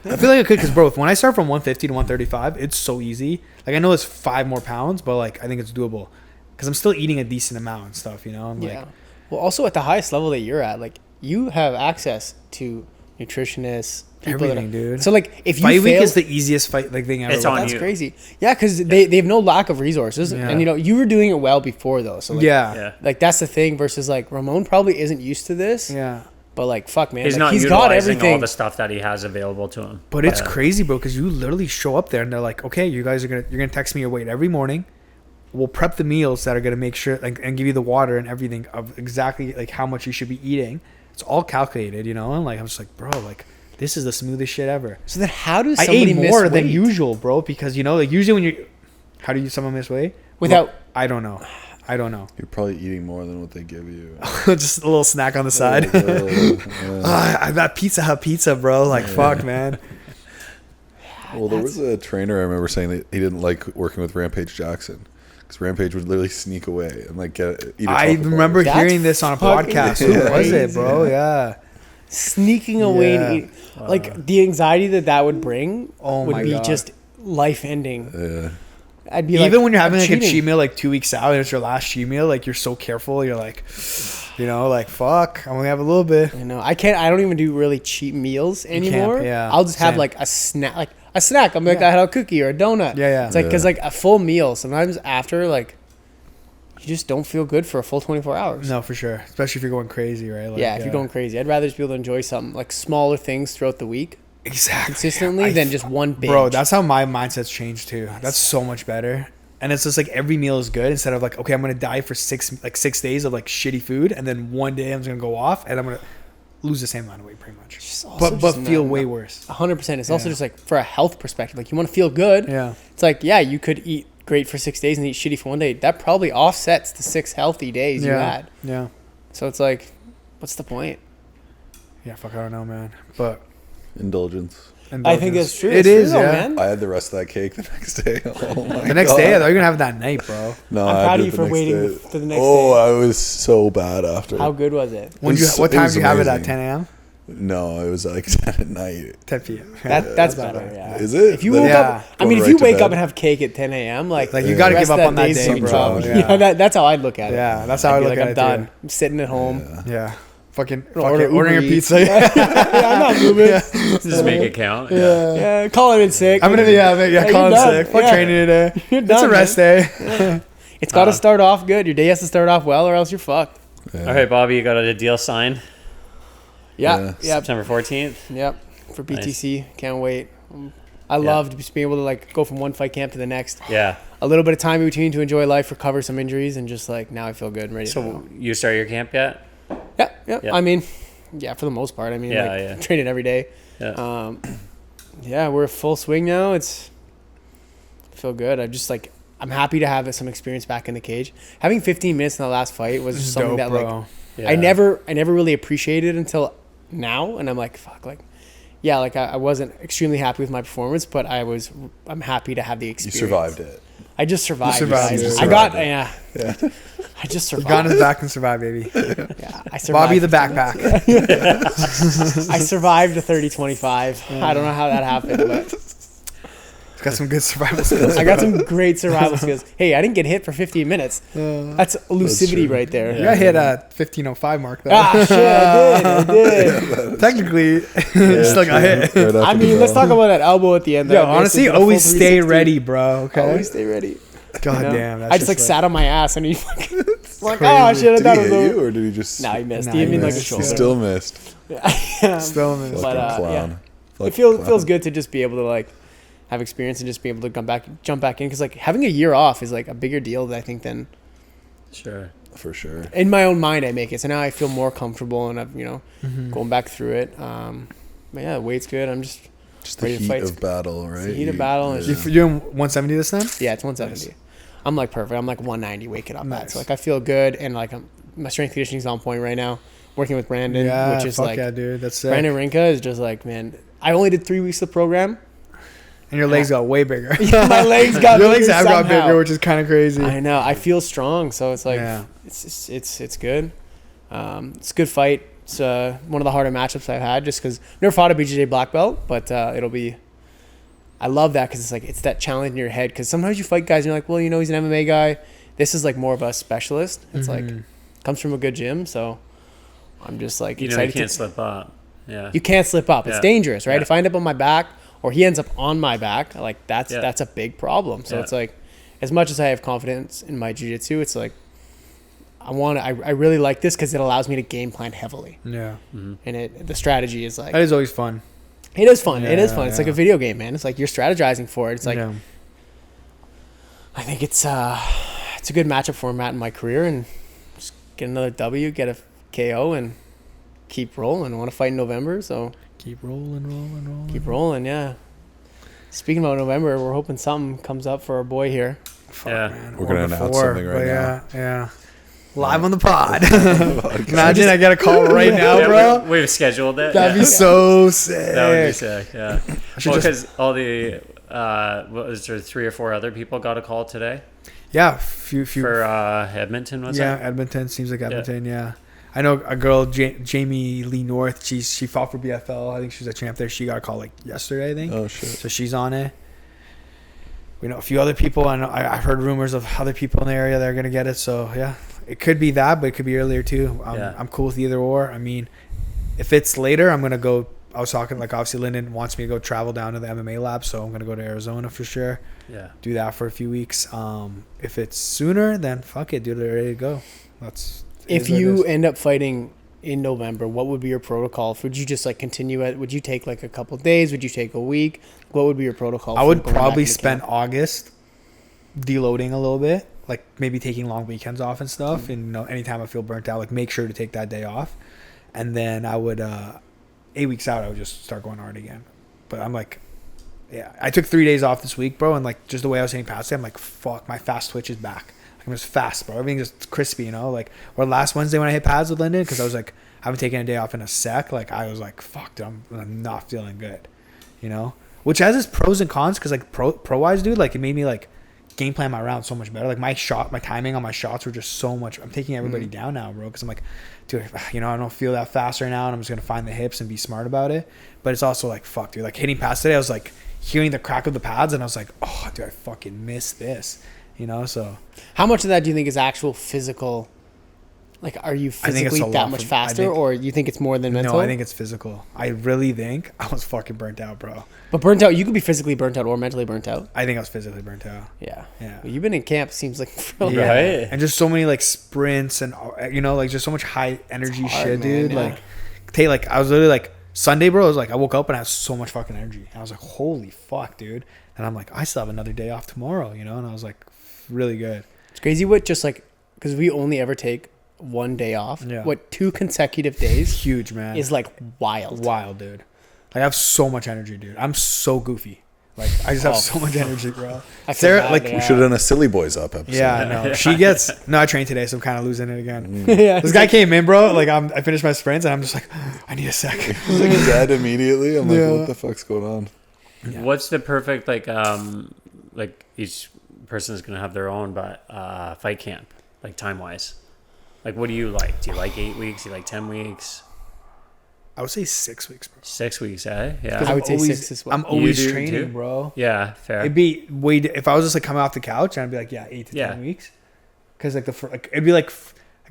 I feel like I could because bro, when I start from 150 to 135, it's so easy. I know it's 5 more pounds, but I think it's doable because I'm still eating a decent amount and stuff. I'm Well, also at the highest level that you're at, you have access to nutritionists, people everything, dude. So if you fight week fail, is the easiest thing ever. It's on that's you. crazy. Yeah, because they have no lack of resources, Yeah. and you were doing it well before though. So Yeah. that's the thing versus Ramon probably isn't used to this. Yeah. But fuck, man, He's not he's got utilizing everything. all the stuff that he has available to him. But it's crazy, bro, because you literally show up there and they're like, okay, you guys you're gonna text me your weight every morning. We'll prep the meals that are gonna make sure and give you the water and everything of exactly how much you should be eating. It's all calculated, and I'm just bro, this is the smoothest shit ever. So then, how does I somebody ate miss more than weight? usual, bro, because usually when you, how do someone miss weight Without- I don't know. You're probably eating more than what they give you. Just a little snack on the side. I got Pizza Hut pizza, bro. Fuck, man. Well, there was a trainer I remember saying that he didn't like working with Rampage Jackson because Rampage would literally sneak away and eat a I chocolate remember That's hearing this on a fucking podcast. Who was it, crazy. bro? Yeah. Sneaking away Yeah. and eat, the anxiety that would bring Oh would my be God. just life ending. bar. I'd be Even when you're having I'm a cheating. cheat meal 2 weeks out and it's your last cheat meal, you're so careful. You're fuck, I only have a little bit. I know. I don't even do really cheap meals anymore. yeah. I'll just have Same. a snack. I'm I had a cookie or a donut. Yeah, yeah. It's because a full meal sometimes after you just don't feel good for a full 24 hours. No, for sure. Especially if you're going crazy, right? If you're going crazy, I'd rather just be able to enjoy something smaller things throughout the week exactly consistently than just one binge. Bro, that's how my mindset's changed too. That's so much better. And it's just every meal is good instead of okay, I'm gonna die for 6 days of shitty food, and then one day I'm just gonna go off and I'm gonna lose the same amount of weight pretty much. But feel way worse. 100%. It's also just for a health perspective. You want to feel good. Yeah. It's you could eat great for 6 days and eat shitty for one day. That probably offsets the 6 healthy days you had. Yeah. So it's what's the point? Yeah, fuck, I don't know, man. But Indulgence. I think that's true. It It's is, true though, yeah. man. I had the rest of that cake the next day. Oh my The next God. day, I thought you were gonna have it that night, bro. No, I'm I proud did of you the for next waiting day. to the next Oh, day. I was so bad after. How good was it? What It time was did you have it at? amazing. 10 a.m. No, it was 10 at night. 10 p.m. That's better. Yeah. Is it? If you Then woke Yeah. up, I going mean, if right you to wake bed. up and have cake at 10 a.m., you the gotta rest give up of on that day's day, some bro. drama. Yeah. That's how I'd look at it. Yeah, that's how I'd I be look at I'm it done. too. I'm sitting at home. Yeah. Fucking Order ordering a Uber Eats. pizza. Yeah, I'm not moving. Just make it count. Yeah. Yeah, calling in sick. I'm gonna you're calling done. sick. Fuck Yeah. training today. You're It's done, a rest day. It's got to start off good. Your day has to start off well, or else you're fucked. Yeah. All right, Bobby, you got a deal signed Yeah. Yeah. Yep. September 14th. Yep. For BTC, can't wait. I loved just being able to like go from one fight camp to the next. Yeah. A little bit of time in between to enjoy life, recover some injuries, and just like now I feel good and ready to So go. you start your camp yet? Yeah. Yeah. I mean, yeah, for the most part. I mean, Yeah, like yeah. training every day. Yeah. Yeah, we're full swing now. I feel good. I'm happy to have some experience back in the cage. Having 15 minutes in the last fight was just something that like Yeah. I never really appreciated until now, and I'm like, fuck, like, yeah, like I wasn't extremely happy with my performance, but I'm happy to have the You experience. survived it. I just survived. survived. guys. You I got, survived yeah. I just survived. Got his back and survived, baby. Yeah, I survived. Bobby the backpack. I survived a 30-25. I don't know how that happened, but He's got some good survival skills. I got some great survival skills. Hey, I didn't get hit for 15 minutes. That's elusivity true. right there. You got hit at 15:05 mark though. Ah, shit, I did. Technically, you still got hit. Right after I the mean, let's bell. talk about that elbow at the end. Yo, that I missed. honestly, It was a always full stay 360. ready, bro. Okay. Always stay ready. God You know? damn. That's I just like sat on my ass and he fucking like, crazy. oh shit, I Did thought he it was hit over. you, or did he just? Nah, he missed. Nah, he hit me he like a missed. He shoulder. still missed. Yeah. Still in Fucking it. But, clown. It Fucking feels clown. good to just be able to like have experience and just be able to jump back in because like having a year off is like a bigger deal I think than Sure. For sure. in my own mind I make it. So now I feel more comfortable and I've Mm-hmm. going back through it. But yeah, the weight's good. I'm just Just the ready to heat fight. of battle, right? the heat of battle and Yeah. You're doing 170 this time? yeah, it's 170. I'm like perfect. I'm like 190 waking up at. Nice. So like I feel good and like my strength conditioning is on point right now. Working with Brandon, Yeah, which is fuck like yeah, dude. That's sick. Brandon Rinka is just like, man, I only did 3 weeks of the program. And your legs got way bigger. My legs got Your legs bigger have got somehow. bigger, which is kind of crazy. I know. I feel strong, so it's like Yeah. it's good. It's a good fight. It's one of the harder matchups I've had, just because never fought a BJJ black belt, but it'll be. I love that because it's like it's that challenge in your head. Because sometimes you fight guys and you're like, well, he's an MMA guy. This is like more of a specialist. It's like comes from a good gym, so I'm just like You excited. can't slip up. Yeah. You can't slip up. It's Yeah. dangerous, right? Yeah. If I end up on my back or he ends up on my back, like that's Yeah. a big problem. So Yeah. it's like, as much as I have confidence in my jiu-jitsu, it's like I really like this because it allows me to game plan heavily, Yeah. and the strategy is like That is always fun. it is fun. It is Yeah, fun. It's like yeah. a video game, man. It's like you're strategizing for it. It's like Yeah. I think it's a good matchup format in my career, and just get another W, get a KO, and keep rolling. I want to fight in November, so. Keep rolling. Keep rolling, yeah. Speaking about November, we're hoping something comes up for our boy here. Fuck, Yeah. man. We're gonna Or announce before, something right but now. Yeah. Live on the pod. Imagine I get a call right now, Yeah, bro. we've scheduled it. That'd yeah. be so sick. That would be sick. Yeah. should Well, just- because all the what was there 3 or 4 other people got a call today Yeah, few. for Edmonton? Was Yeah, that? Edmonton seems like Edmonton. Yeah. I know a girl, Jamie Lee North. She fought for BFL. I think she was a champ there. She got a call like yesterday, I think. Oh shit. So she's on it. We know a few other people. I know I've heard rumors of other people in the area that are gonna get it. So yeah, it could be that, but it could be earlier too. Yeah. I'm cool with either or. I mean, if it's later, I'm gonna go. I was talking like obviously Lyndon wants me to go travel down to the MMA Lab, so I'm gonna go to Arizona for sure. Yeah. Do that for a few weeks. If it's sooner, then fuck it, dude. They're ready to go. That's it If is what it you is. end up fighting in November, what would be your protocol? Would you just like continue it? Would you take like a couple days? Would you take a week? What would be your protocol? I for would going back probably into spend camp? August deloading a little bit, like maybe taking long weekends off and stuff. Mm-hmm. And anytime I feel burnt out, like make sure to take that day off. And then I would 8 weeks out, I would just start going hard again. But I'm like, yeah, I took 3 days off this week, bro. And like just the way I was hitting past it, I'm like, fuck, my fast twitch is back. Like I'm just fast, bro. Everything's just crispy, like or last Wednesday when I hit pads with Lyndon, because I was like, I haven't taken a day off in a sec. Like I was like, fuck, dude, I'm not feeling good, which has its pros and cons. Because like pro wise, dude, like it made me like game plan my round so much better. Like my timing on my shots were just so much. I'm taking everybody down now, bro. Because I'm like, dude, I don't feel that fast right now, and I'm just gonna find the hips and be smart about it. But it's also like, fuck, dude, like hitting past today, I was like hearing the crack of the pads, and I was like, oh, dude, I fucking missed this, So How much of that do you think is actual physical? Like, are you I think it's physically a that lot much for- I faster, think- or you think it's more than mental? No, I think it's physical. I really think I was fucking burnt out, bro. But burnt out, you could be physically burnt out or mentally burnt out. I think I was physically burnt out. Yeah. Yeah. Well, you've been in camp, seems like for a Yeah. Right. And just so many like sprints and like just so much high energy It's hard, shit, man, dude. yeah. Like I was literally like Sunday, bro. I was like, I woke up and I had so much fucking energy. And I was like, holy fuck, dude. And I'm like, I still have another day off tomorrow, And I was like, really good. It's crazy what just like, because we only ever take one day off. Yeah. What 2 consecutive days Huge, man. is like wild. Wild, dude. Like I have so much energy, dude. I'm so goofy. Like I just have so much energy, bro. I feel Sarah, bad, like yeah. We should have done a Silly Boys Up episode. yeah, no. She gets no. I trained today, so I'm kind of losing it again. Yeah. This guy came in, bro. Like I finished my sprints, and I'm just like, I need a sec. He's like dead immediately. I'm like, Yeah. what the fuck's going on? Yeah. What's the perfect like each person is gonna have their own, but fight camp like time wise? Like, what do you like? Do you like 8 weeks? Do you like 10 weeks? I would say 6 weeks, bro. 6 weeks, eh? I Yeah. would say always, 6 as well. I'm always do training, too? bro. Yeah, fair. It'd be way if I was just like coming off the couch, and I'd be like, yeah, 8 to 10 weeks. Because like it'd be like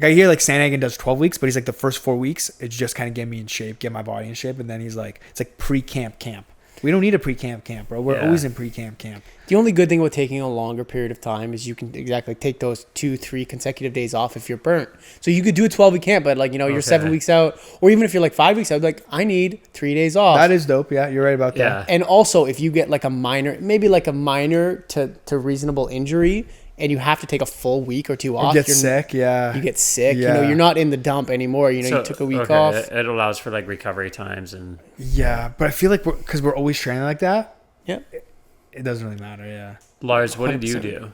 I hear like Sandhagen does 12 weeks, but he's like the first 4 weeks, it's just kind of get me in shape, get my body in shape, and then he's like, it's like pre-camp camp. We don't need a pre-camp camp, bro. We're Yeah. always in pre-camp camp. The only good thing with taking a longer period of time is you can exactly take those 2-3 consecutive days off if you're burnt. So you could do a 12-week camp, but like, you're Okay. 7 weeks out, or even if you're like 5 weeks out, like I need 3 days off. That is dope. Yeah, you're right about that. Yeah. And also, if you get like a minor, maybe like a minor to reasonable injury, and you have to take a full week or 2 Or off, get you're- sick. Yeah. You get sick. Yeah. You're not in the dump anymore. You took a week okay, off. It allows for like recovery times and Yeah, but I feel like because we're always training like that, Yeah. it doesn't really matter. Yeah. Lars, what did you 100%. do?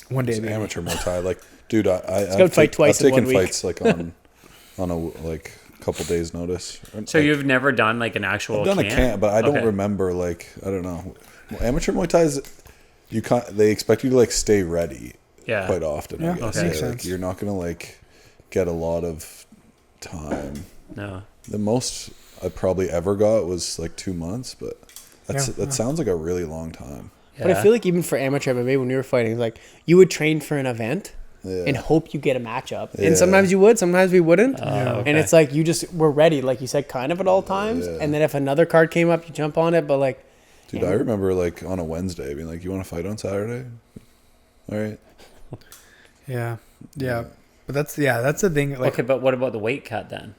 One day, It's baby. amateur Muay Thai. Like, dude, gotta fight twice I've in 1 taken week. fights like on a like couple days notice. So Like, you've never done like an actual I've done camp? a camp, but I don't Okay. remember like I don't know. Well, amateur Muay Thai is you can't. They expect you to like stay ready Yeah. quite often. Yeah, I guess. okay. Makes Like, sense. you're not gonna like get a lot of time. No. The most I probably ever got was like 2 months, but that sounds like a really long time. But I feel like even for amateur MMA, when we were fighting, like you would train for an event Yeah. and hope you get a matchup. Yeah. And sometimes you would, sometimes we wouldn't. okay. And it's like you just were ready, like you said, kind of at all times. Yeah. And then if another card came up, you jump on it. But like, Dude, I remember like on a Wednesday being like, "You want to fight on Saturday?" All right. Yeah. Yeah. But that's the thing. Like, okay, but what about the weight cut then?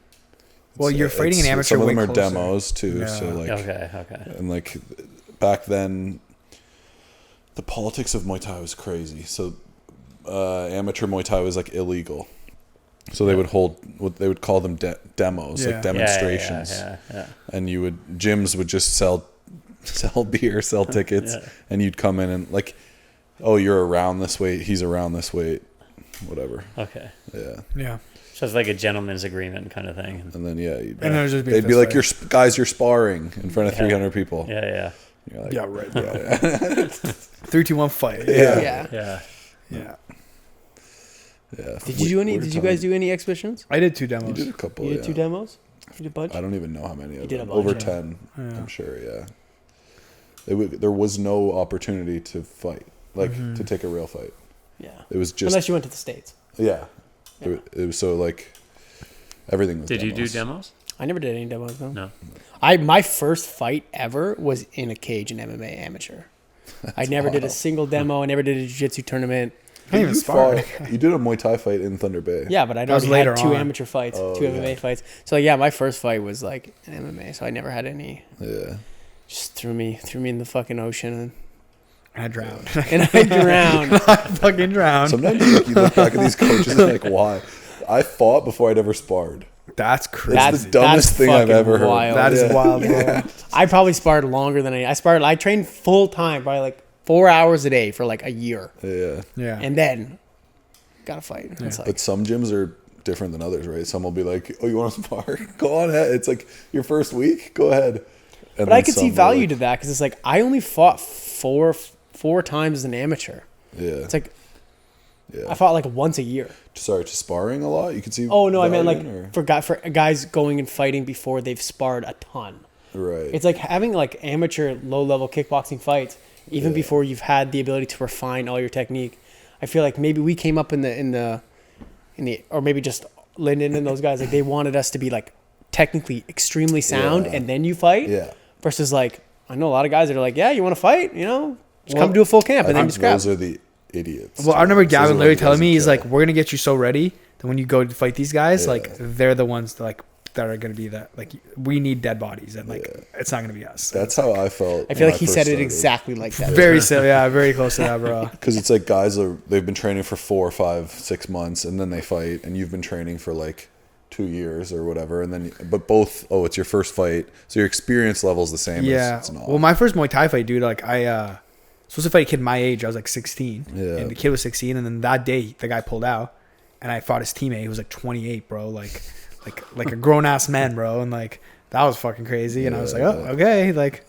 well, you're fighting an amateur Some of way them are closer. demos too. Yeah. So like, Okay. and like back then, the politics of Muay Thai was crazy. So amateur Muay Thai was like illegal. So they would hold what they would call them demos, Yeah. like demonstrations, Yeah. and gyms would just sell beer, sell tickets, Yeah. and you'd come in and like, oh, you're around this weight, he's around this weight, whatever. Okay. Yeah, Yeah. So it's like a gentleman's agreement kind of thing. and then yeah, And there's just they'd be like, you're sparring in front of Yeah. 300 people. Yeah. You're like, Yeah. Right. Yeah. 3, 2, 1, fight. Yeah. yeah. Yeah. Yeah. yeah. Did you do any? Did you guys do any exhibitions? I did 2 You demos. did a couple. You did yeah. 2 demos. You did a bunch. I don't even know how many. Of did them. a bunch, Over yeah. 10, Yeah. I'm sure. Yeah. There was no opportunity to fight, like to take a real fight. Yeah. It was just Unless you went to the States. yeah. Yeah. It was so like everything was. Did you do demos. demos? I never did any demos though. No. My first fight ever was in a cage in MMA amateur. I never did a single demo. I never did a jiu-jitsu tournament. I didn't even You spar. fought- You did a Muay Thai fight in Thunder Bay. Yeah, but I was already later had 2 on. amateur fights, Oh, 2 MMA yeah. fights. So yeah, my first fight was like in MMA. So I never had any. Yeah. Just threw me in the fucking ocean I drowned. and I drowned. I fucking drowned. Sometimes like, you look back at these coaches and like, why? I fought before I'd ever sparred. That's crazy. That's the dumbest thing I've fucking ever heard. wild. That is Yeah. wild, bro. I probably sparred longer than I trained full time, probably like 4 hours a day for like a year, Yeah. Yeah. and then got to fight. It's like But some gyms are different than others, right? Some will be like, "Oh, you want to spar? Go on ahead." It's like your first week. Go ahead. And But I then could see some are value like- to that because it's like I only fought four times as an amateur. Yeah. It's like Yeah. I fought like once a year. Sorry, to sparring a lot. You could see. Oh no, I meant value like in, or- for guys going and fighting before they've sparred a ton. right. It's like having like amateur low level kickboxing fights even Yeah. before you've had the ability to refine all your technique. I feel like maybe we came up in the or maybe just Lyndon and those guys, like they wanted us to be like technically extremely sound and then you fight. Yeah. Versus like, I know a lot of guys that are like, yeah, you want to fight, just come do a full camp and then just grab. Those are the idiots. Well, I remember Gavin literally telling me, he's like, we're going to get you so ready that when you go to fight these guys, like they're the ones that are going to be that, like, we need dead bodies and like, it's not going to be us. That's how I felt. I feel like he said it exactly like that. Very silly. Yeah, very close to that, bro. Because it's like guys they've been training for 4, 5, 6 months and then they fight, and you've been training for like 2 years or whatever, and then but both, it's your first fight, so your experience level's the same. Yeah. It's not. Well, my first Muay Thai fight, dude, like I supposed to fight a kid my age. I was like 16, and the kid was 16, and then that day the guy pulled out, and I fought his teammate who was like 28, bro, like a grown ass man, bro, and like that was fucking crazy. And I was like, oh, okay, like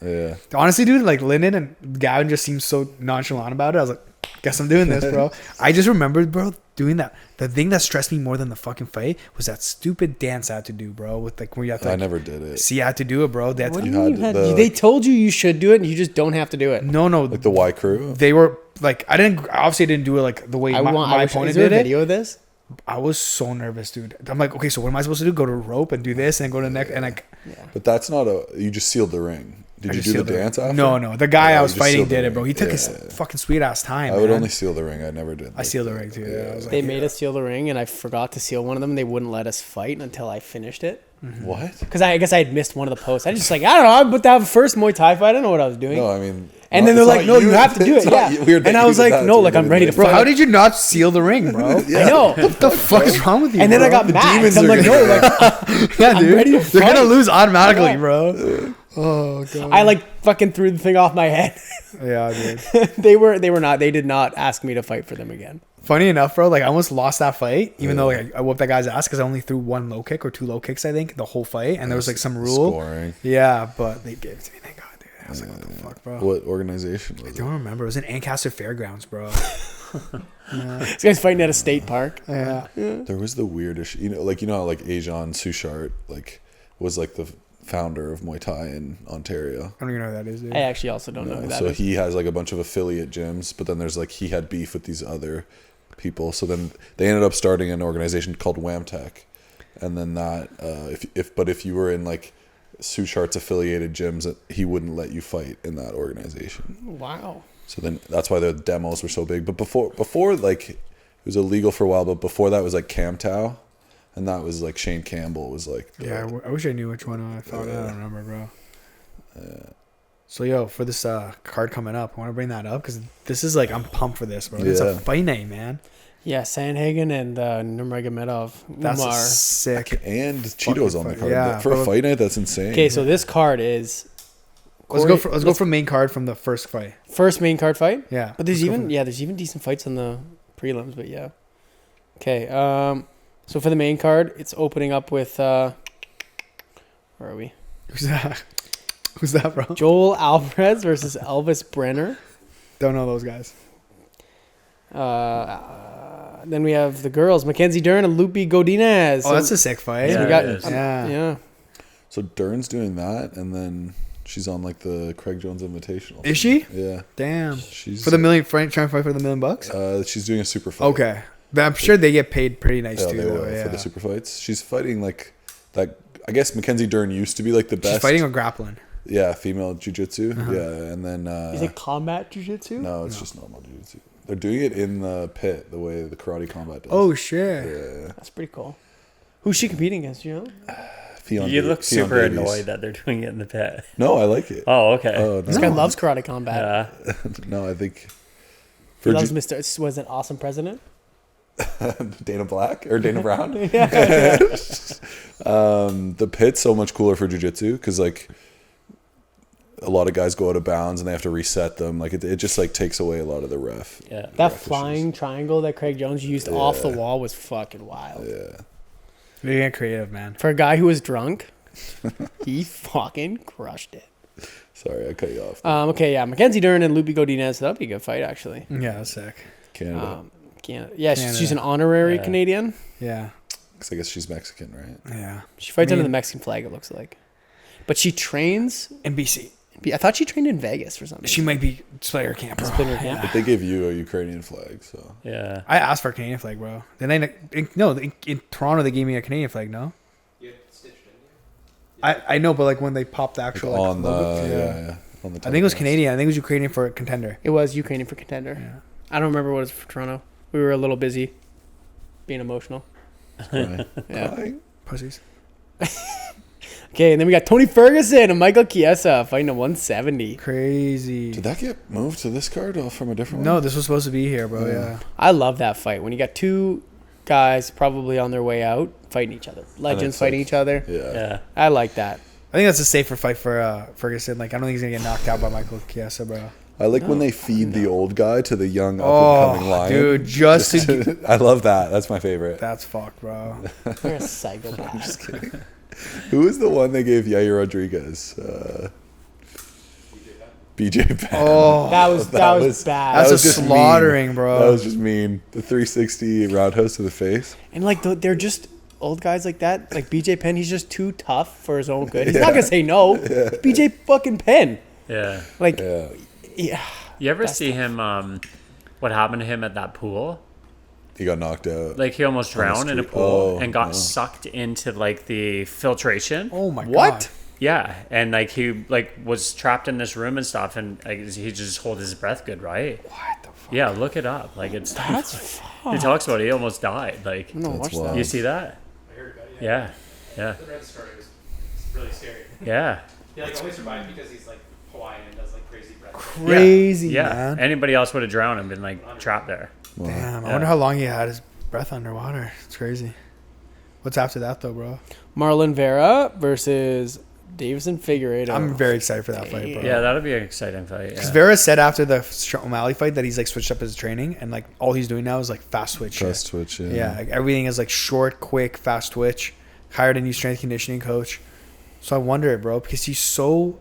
honestly, dude, like Lyndon and Gavin just seemed so nonchalant about it. I was like, guess I'm doing this, bro. I just remembered, bro, doing that. The thing that stressed me more than the fucking fight was that stupid dance I had to do, bro. With like where you have to. I never did it. See, I had to do it, bro. What do you mean? They told you should do it, and you just don't have to do it. No. Like the Y crew. They were like, I didn't do it like the way my opponent did it. Video of this? I was so nervous, dude. I'm like, okay, so what am I supposed to do? Go to rope and do this, and go to the neck, and like. Yeah. But that's not you just sealed the ring. Did you do the dance after? No. The guy I was fighting did it, bro. He took his fucking sweet ass time. I would only seal the ring. I never did. I sealed the ring too. Yeah. I was like, they made us seal the ring, and I forgot to seal one of them. And they wouldn't let us fight until I finished it. What? Because I guess I had missed one of the posts. I just like, I don't know, but that first Muay Thai fight, I don't know what I was doing. No, I mean. And then they're like, no, you have to do it. Yeah. And I was like, no, like I'm ready to fight. Bro, how did you not seal the ring, bro? I know. What the fuck is wrong with you? And then I got mad. I'm like, no, like, yeah, dude. I'm ready to fight. You're gonna lose automatically, bro. Oh god. I like fucking threw the thing off my head. Yeah, dude. They did not ask me to fight for them again. Funny enough, bro, like I almost lost that fight, even though like I whooped that guy's ass because I only threw one low kick or 2 low kicks, I think, the whole fight, and there was like some rule. Scoring. Yeah, but they gave it to me. Thank God, dude. I was like, what the fuck, bro? What organization was it? I don't remember. It was in Ancaster Fairgrounds, bro. This guy's fighting at a state park. Yeah. There was the weirdest, how like Ajan Suchart like was like the founder of Muay Thai in Ontario. I don't even know who that is, dude. I actually also don't know who that so is. he has like a bunch of affiliate gyms, but then there's like he had beef with these other people, so then they ended up starting an organization called Whamtech, and then that if you were in like Suchart's affiliated gyms, he wouldn't let you fight in that organization. Wow. So then that's why the demos were so big. But before like it was illegal for a while, but before that was like Camtow, and that was like Shane Campbell was like I wish I knew which one I thought. I don't remember, bro. So yo, for this card coming up, I want to bring that up because this is like I'm pumped for this, bro. It's a fight night, man. Yeah, Sandhagen and Nurmagomedov. That's Umar. sick. And Cheeto's on the card. Yeah, for a fight night, that's insane. Okay, so this card is. Let's go from main card from the first fight. First main card fight. Yeah, but there's even decent fights on the prelims. But yeah. Okay. So for the main card, it's opening up with. Where are we? Who's that? Who's that, bro? Joel Alvarez versus Elvis Brenner. Don't know those guys. Then we have the girls, Mackenzie Dern and Lupi Godinez. Oh, that's a sick fight. Yeah, Yeah. So Dern's doing that, and then she's on like the Craig Jones Invitational. Is she? Yeah. Damn. She's for the trying to fight for the $1 million. She's doing a super fight. Okay, but I'm sure they get paid pretty nice too. They will for the super fights. She's fighting like that. I guess Mackenzie Dern used to be like the best. She's fighting or grappling? Yeah, female jiu-jitsu. Yeah, and then is it combat jiu-jitsu? No, it's just normal jiu-jitsu. They're doing it in the pit, the way the karate combat does. Oh shit! Yeah, that's pretty cool. Who's she competing against? You know? You look super annoyed that they're doing it in the pit. No, I like it. Oh, okay. Oh, this guy loves karate combat. Yeah. No, I think. He loves Mr. Was it Awesome President? Dana Black or Dana Brown? Yeah. The pit's so much cooler for jiu-jitsu because like a lot of guys go out of bounds and they have to reset them. Like it just like takes away a lot of the ref. Yeah. That flying triangle that Craig Jones used off the wall was fucking wild. Yeah. You're getting creative, man. For a guy who was drunk, he fucking crushed it. Sorry, I cut you off. Okay, yeah, Mackenzie Dern and Lupi Godinez. That'd be a good fight, actually. Yeah, that's sick. Canada. Canada. She's an honorary Canadian. Yeah. Because I guess she's Mexican, right? Yeah. She fights under the Mexican flag, it looks like. But she trains in BC. be. I thought she trained in Vegas for something. She might be Slayer camp. Bro. Spinner camp. But they gave you a Ukrainian flag, so. Yeah. I asked for a Canadian flag, bro. Then in Toronto they gave me a Canadian flag. No. You had stitched in here? I know, but like when they popped the actual like, On the, logo, yeah. On the I think it was top. Canadian. I think it was Ukrainian for a contender. It was Ukrainian for contender. Yeah. I don't remember what it was for Toronto. We were a little busy being emotional. Right. Yeah. Crying. Pussies. Okay, and then we got Tony Ferguson and Michael Chiesa fighting at 170. Crazy. Did that get moved to this card or from a different No, one? this was supposed to be here, bro. Yeah. I love that fight when you got two guys probably on their way out fighting each other. Legends it's fighting like- each other. Yeah. Yeah. I like that. I think that's a safer fight for Ferguson. Like I don't think he's gonna get knocked out by Michael Chiesa, bro. I like when they feed the old guy to the young up Oh, and coming lion. dude, just to I love that. That's my favorite. that's fucked, bro. You're a psychopath. Just kidding. Who was the one they gave Yair Rodriguez? BJ Penn. Oh, That was bad. that's was a just mean. slaughtering, bro. That was just mean. The 360 roundhouse to the face. And like they're just old guys like that. Like BJ Penn, he's just too tough for his own good. He's not Yeah. gonna say no. BJ fucking Penn. Yeah. Like Yeah. yeah. You ever see him? What happened to him at that pool? He got knocked out. Like he almost On the drowned in a street. pool Oh, and got no. sucked into like the filtration. Oh my god. What? Yeah, and like he like was trapped in this room and stuff, and like he just hold his breath good, right? What the fuck? Yeah, look it up. Like it's That's he talks about it, he almost died. Like no, That's watch wild. that. you see that? I heard about it. Yeah, yeah, The red story was really scary. yeah. He like only survived because he's like Hawaiian and does like crazy breath. Crazy, Yeah. man. Anybody else would have drowned and been like trapped there. Wow. Damn, I Yeah. wonder how long he had his breath underwater. It's crazy. What's after that though, bro? Marlon Vera versus Davison Figueiredo. I'm very excited for that fight, bro. Yeah, that'll be an exciting fight. Because Yeah. Vera said after the O'Malley fight that he's like switched up his training and like all he's doing now is like fast twitch. shit. Fast twitch, yeah. Yeah, like everything is like short, quick, fast twitch. Hired a new strength conditioning coach. So I wonder, bro, because he's so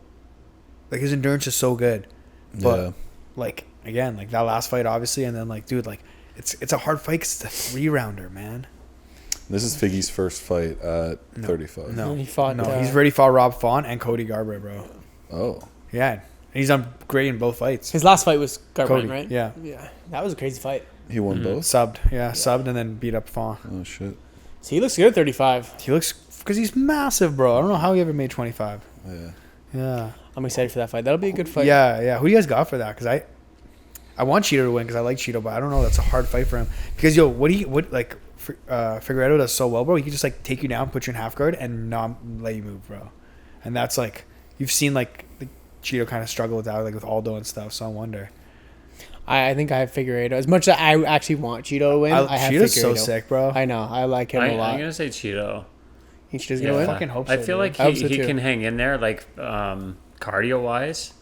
like his endurance is so good. But Yeah. like again, like that last fight, obviously, and then like, dude, like it's a hard fight because it's a 3-rounder, man. This is Figgy's first fight at 35. No, He fought, he's already fought Rob Font and Cody Garbrandt, bro. Oh. Yeah, and he's done great in both fights. His last fight was Cody, Garbrandt, right? yeah. Yeah. That was a crazy fight. He won both? Subbed, subbed and then beat up Font. Oh, shit. So he looks good at 35. He looks because he's massive, bro. I don't know how he ever made 25. Yeah. Yeah, I'm excited for that fight. That'll be a good fight. yeah. Who do you guys got for that? Because I want Cheeto to win because I like Cheeto, but I don't know. That's a hard fight for him. Because Figueiredo does so well, bro. He can just like take you down, put you in half guard, and not let you move, bro. And that's like you've seen like the Cheeto kind of struggle with that, like with Aldo and stuff. So I wonder. I think I have Figueiredo. As much as I actually want Cheeto to win, I have Cheeto's Figueiredo. so sick, bro. I know. I like him a I'm lot. gonna say Cheeto. Think Cheeto's Yeah. going to win? fucking hope I so, feel dude. like I hope he, so he too. can hang in there, like cardio wise.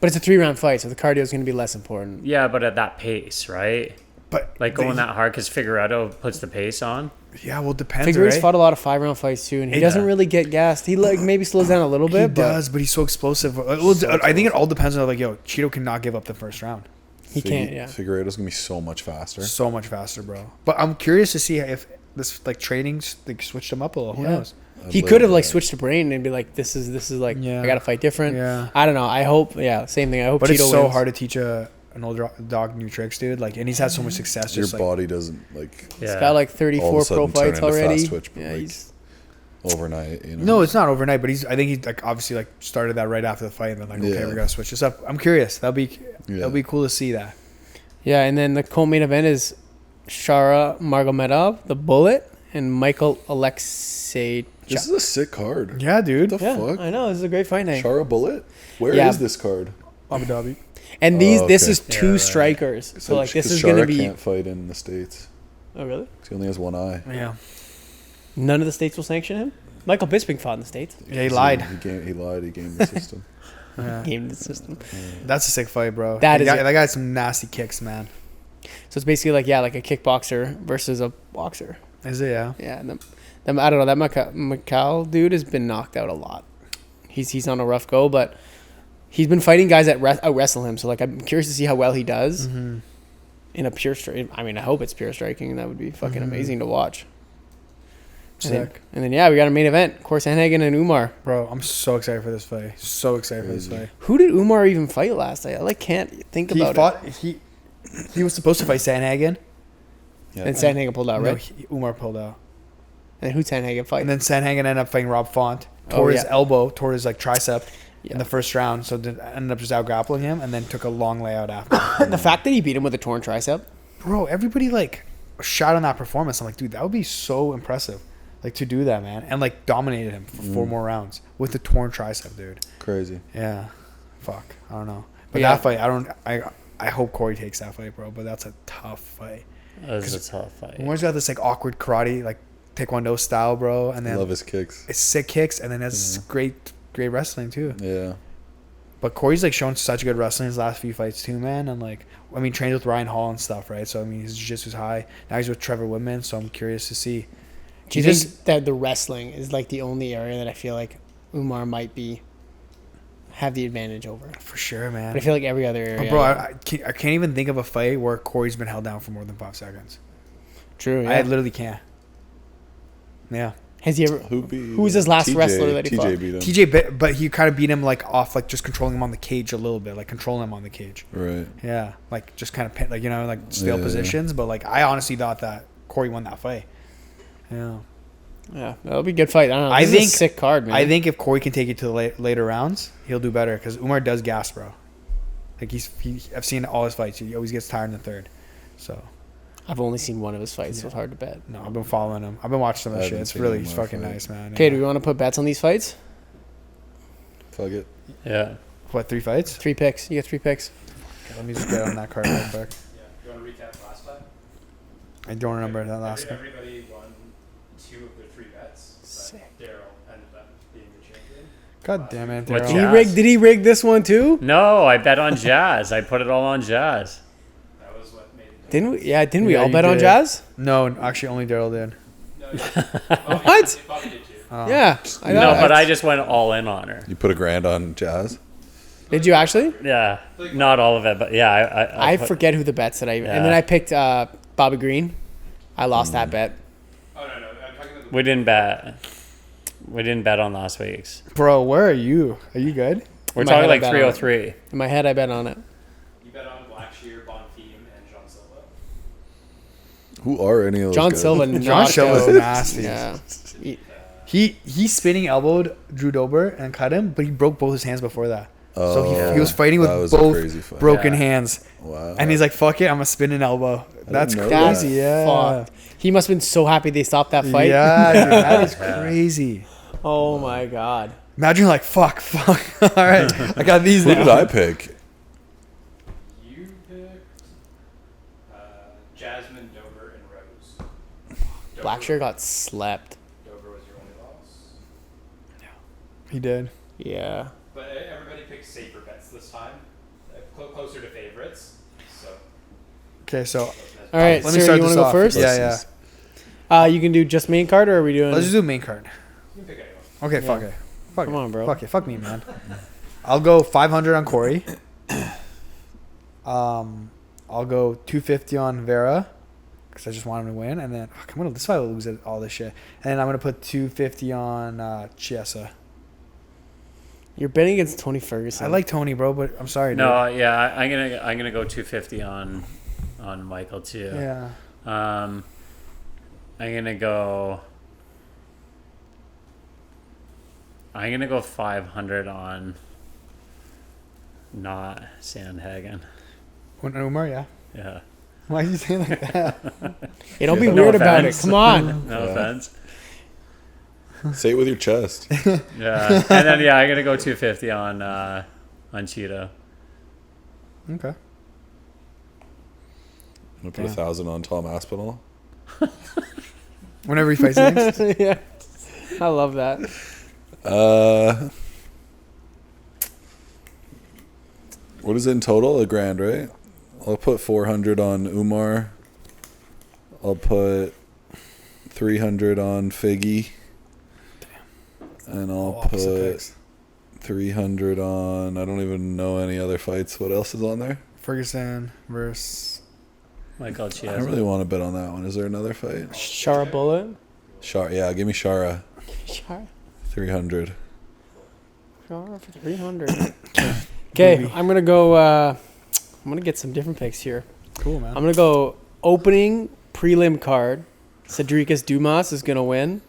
But it's a 3-round fight, so the cardio is going to be less important. Yeah, but at that pace, right? But Like going that hard because Figueiredo puts the pace on. Yeah, well, it depends. Figueiredo's Right? fought a lot of 5-round fights too, and he He doesn't does. really get gassed. He like maybe slows down a little He bit, but does, but he's so explosive. Well, I think it all depends on like, yo, Cheeto cannot give up the first round. he can't. Yeah. Figueiredo's going to be so much faster. So much faster, bro. But I'm curious to see if this like training's like switched him up a little. Who Yeah. knows? He could have like switched to brain and be like, "This is like Yeah. I got to fight different." Yeah. I don't know. I hope. Yeah, same thing. I hope. But Cheeto it's so wins. hard to teach an older dog new tricks, dude. Like, and he's had so much success. Your Just like, body doesn't, like, He's Yeah. got like all of 34 a sudden pro fights turn into already. fast twitch, Yeah, like, he's overnight, you know? no, it's not overnight. But I think he like obviously like started that right after the fight, and then like, okay, Yeah. we gotta switch this up. I'm curious. That'll be cool to see that. yeah. And then the co-main event is Shara Nurmagomedov, the Bullet, and Michael Oleksiejczuk. This is a sick card. Yeah, dude. What the Yeah, fuck? I know. This is a great fight name. Shara Bullet? Where is Yeah. this card? Abu Dhabi. And this okay. is two Yeah, right. strikers. So like this is Shara gonna be. can't fight in the States. Oh really? He only has one eye. Yeah. None of the states will sanction him. Michael Bisping fought in the states. Yeah, he lied. He lied. He gamed the system. Yeah. Game the system. That's a sick fight, bro. That is that it. guy had some nasty kicks, man. So it's basically like like a kickboxer versus a boxer. Is it? Yeah. Yeah, and I don't know. That Macau dude has been knocked out a lot. He's on a rough go, but he's been fighting guys that wrestle him. So like, I'm curious to see how well he does Mm-hmm. in a pure strike. I mean, I hope it's pure striking. That would be fucking amazing to watch. Sick. And then yeah, we got a main event. Of course, Sandhagen and Umar. Bro, I'm so excited for this fight. So excited for this fight. Who did Umar even fight last night? I can't think about it. He was supposed to fight Sandhagen. Yeah. And Sandhagen pulled out, right? Umar pulled out. And who'd Sandhagen fight? And then Sandhagen ended up fighting Rob Font. Oh, Tore his yeah. elbow, tore his like tricep Yeah. in the first round. So ended up just out grappling him and then took a long layout after. The fact that he beat him with a torn tricep. Bro, everybody like shot on that performance. I'm like, dude, that would be so impressive. Like to do that, man. And like dominated him for 4 more rounds with the torn tricep, dude. Crazy. Yeah. Fuck. I don't know. But Yeah. that fight, I hope Corey takes that fight, bro. But that's a tough fight. That was a tough fight. Umar's got this like awkward karate, like taekwondo style, bro. And then Love his kicks. it's sick kicks, and then has great wrestling too. Yeah. But Corey's like shown such good wrestling in his last few fights too, man. And like, I mean, trained with Ryan Hall and stuff, right? So I mean, his jiu-jitsu's high. Now he's with Trevor Woodman, so I'm curious to see. Do you think that the wrestling is like the only area that I feel like Umar might have the advantage over? For sure, man. But I feel like every other area. Bro, I can't even think of a fight where Corey's been held down for more than 5 seconds. True. Yeah. I literally can't. Yeah. Has he ever? Who was his last wrestler that he TJ fought? beat him. TJ, but he kind of beat him like off, like just controlling him on the cage a little bit, like controlling him on the cage. Right. Yeah, like just kind of like like stale Yeah. positions. But like I honestly thought that Corey won that fight. Yeah. Yeah, that'll be a good fight. I don't know. I This is think- a sick card, man. I think if Corey can take it to the later rounds, he'll do better because Umar does gas, bro. Like I've seen all his fights. He always gets tired in the third. So I've only seen one of his fights, so it's hard to bet. no, I've been following him. I've been watching some of I his shit. haven't It's seen really Umar fucking fight. nice, man. Okay, Yeah. do we want to put bets on these fights? Fuck it. Yeah. What, 3 fights? 3 picks. You get 3 picks. Okay, let me just get on that card real quick. Yeah. You want to recap last time? I don't remember that last one. Everybody won 2 of their 3 bets. Sick. Darrell ended up being the champion. God damn it, What Darrell. Did He rigged this one too? No, I bet on Jazz. I put it all on Jazz. That was what made it. Didn't we? Yeah, didn't we Yeah, all you bet on did. Jazz? No, actually, only Darrell did. No, yeah. What? Bobby did too. Oh. Yeah. I know. No, but I just went all in on her. You put $1,000 on Jazz. Did you actually? Yeah, not all of it, but yeah, I put- forget who the bets that I Yeah. and then I picked Bobby Green. I lost that bet. Oh no, I'm talking about the. We didn't bet. We didn't bet on last week's. Bro, where are you? Are you good? We're In my talking head, I like bet on it. 303. In my head, I bet on it. You bet on Blackshear, Bonfim, and John Silva. Who are any of those John guys? Silva. John knocked Silva's out- nasty. Yeah. He spinning elbowed Drew Dober and cut him, but he broke both his hands before that. So Oh, he was fighting with that was a both crazy fight. broken Yeah. hands. Wow. And he's like, fuck it, I'm going to spin an elbow. That's know crazy, that. yeah. Fucked. He must have been so happy they stopped that fight. Yeah, dude, that is crazy. Oh my god. Imagine like, fuck. All right, I got these Who now. did I pick? You picked Jasmine, Dover, and Rose. Blackshear got slept. Dover was your only loss. He did. Yeah. But everybody picked safer bets this time. Closer to favorites. So. Okay, so All right, let Sir, me start you want this to go off. first? Yeah, yeah. You can do just main card, or are we doing? Let's just do main card. You can pick anyone. Okay, fuck it. Fuck Come it. on, bro. Fuck it. Fuck me, man. I'll go 500 on Corey. I'll go 250 on Vera because I just want him to win, and then this fight will lose it, all this shit. And then I'm gonna put 250 on Chiesa. You're betting against Tony Ferguson. I like Tony, bro, but I'm sorry, No, yeah, I'm gonna go 250 on Michael too. dude. Yeah. I'm gonna go 500 on not Sandhagen. When Umar, yeah. Yeah. Why are you saying like that? Hey, don't be No weird about it. offense. Come on. No Yeah. offense. Say it with your chest. Yeah. And then I'm gonna go 250 on Cheetah. Okay. I'm gonna put 1,000 on Tom Aspinall. Whenever he fights next. Yeah. I love that. What is it in total? $1,000, right? I'll put 400 on Umar. I'll put 300 on Figgy. And I'll Opposite put picks. 300 on. I don't even know any other fights. What else is on there? Ferguson versus Michael I Chiesa. don't really want to bet on that one. Is there another fight? Shara Bullet. Shara, yeah, give me Shara. Shara 300. for 300. Okay, I'm gonna go. I'm gonna get some different picks here. Cool, man. I'm gonna go opening prelim card. Cedricus Dumas is gonna win.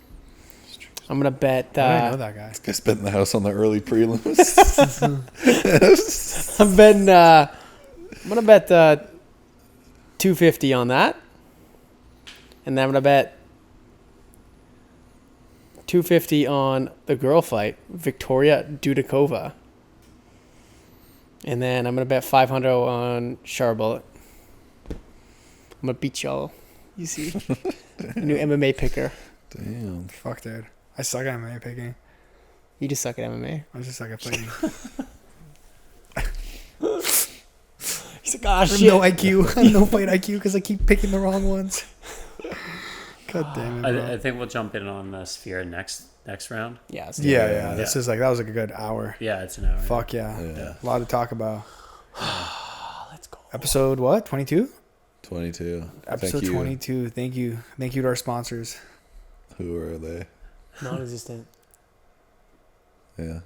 I'm gonna bet. I know that guy. This guy's been in the house on the early prelims. I'm betting. I'm gonna bet 250 on that, and then I'm gonna bet 250 on the girl fight, Victoria Dudikova, and then I'm gonna bet 500 on Shara Bullet. I'm gonna beat y'all. You see, new MMA picker. Damn. Fuck, dude. I suck at MMA picking. You just suck at MMA. I just suck at picking. He's like, ah, I have shit. no IQ. I have no fight IQ because I keep picking the wrong ones. God damn it, bro. I think we'll jump in on the Sphere next round. Yeah. Yeah. This is like, that was like a good hour. Yeah, it's an hour. Fuck yeah. Yeah. A lot to talk about. Let's go. Episode what? 22? 22. Episode Thank you. 22. Thank you. Thank you to our sponsors. Who are they? Non-existent. Yeah.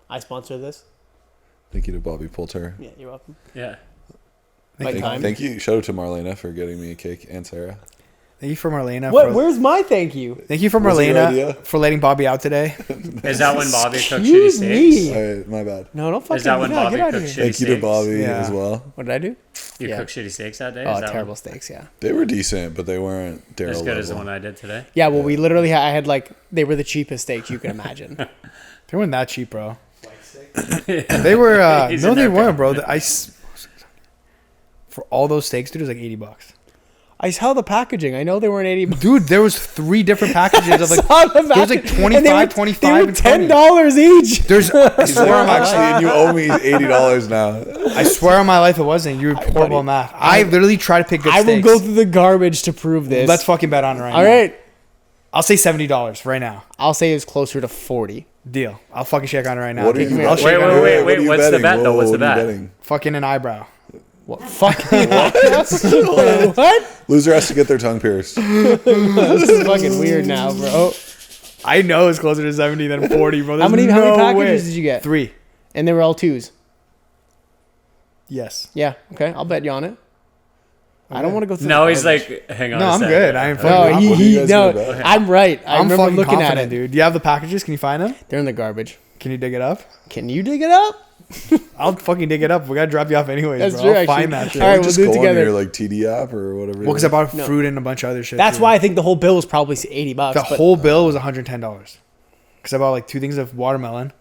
I sponsor this. Thank you to Bobby Poulter. Yeah, you're welcome. Yeah. My time. Thank you. Shout out to Marlena for getting me a cake and Sarah. Thank you for Marlena. Where's my thank you? Thank you for Was it your Marlena idea? for letting Bobby out today. Is that when Bobby cooked shitty Excuse steaks? me. Alright, my bad. No, don't fucking. Is that when get Bobby out of cooked here. shitty Thank you to steaks? Bobby Yeah. as well. What did I do? You Yeah. cooked shitty steaks that day? Oh, Is that terrible steaks. Yeah. They were decent, but they weren't Darrell as good as the level. one I did today? Yeah. Well, we literally I had like they were the cheapest steaks you could imagine. They weren't that cheap, bro. They were. He's No, in they there, weren't, bro. bro. For all those steaks, dude, it was like $80. I saw the packaging. I know they weren't 80. Dude, there was 3 different packages of like. Saw the There was like packaging, 25, and they were, 25, They were and 20. $10 each. There's. I swear on my Actually, and you owe me $80 now. I swear on my life it wasn't. You're horrible at math. I literally try to pick good I will steaks. go through the garbage to prove this. Let's fucking bet on it right now. All right. I'll say $70 right now. I'll say it's closer to 40. Deal. I'll fucking shake on it right now. What are you? I'll shake on it. wait, what are you what's the betting? bet, though? What's the what are you bet? betting? Fucking an eyebrow. What? Fucking what? Loser has to get their tongue pierced. This is fucking weird now, bro. I know it's closer to 70 than 40, bro. How many There's no packages way. did you get? 3. And they were all 2s. Yes. Yeah. Okay. I'll bet you on it. I don't want to go through. No, the he's garbage. like, hang on. No, a I'm sec. good. I am fucking. No, What are you guys no. gonna bet? I'm right. I I'm remember fucking looking at confident, it. dude. Do you have the packages? Can you find them? They're in the garbage. Can you dig it up? Can you dig it up? I'll fucking dig it up. We gotta drop you off anyways, That's bro. true, I'll actually. find that shit. All right, Or we'll just do it go together. on your like TD app or whatever. Well, because I bought No. fruit and a bunch of other shit. That's too. why I think the whole bill was probably $80. the but whole bill was $110. Because I bought like 2 things of watermelon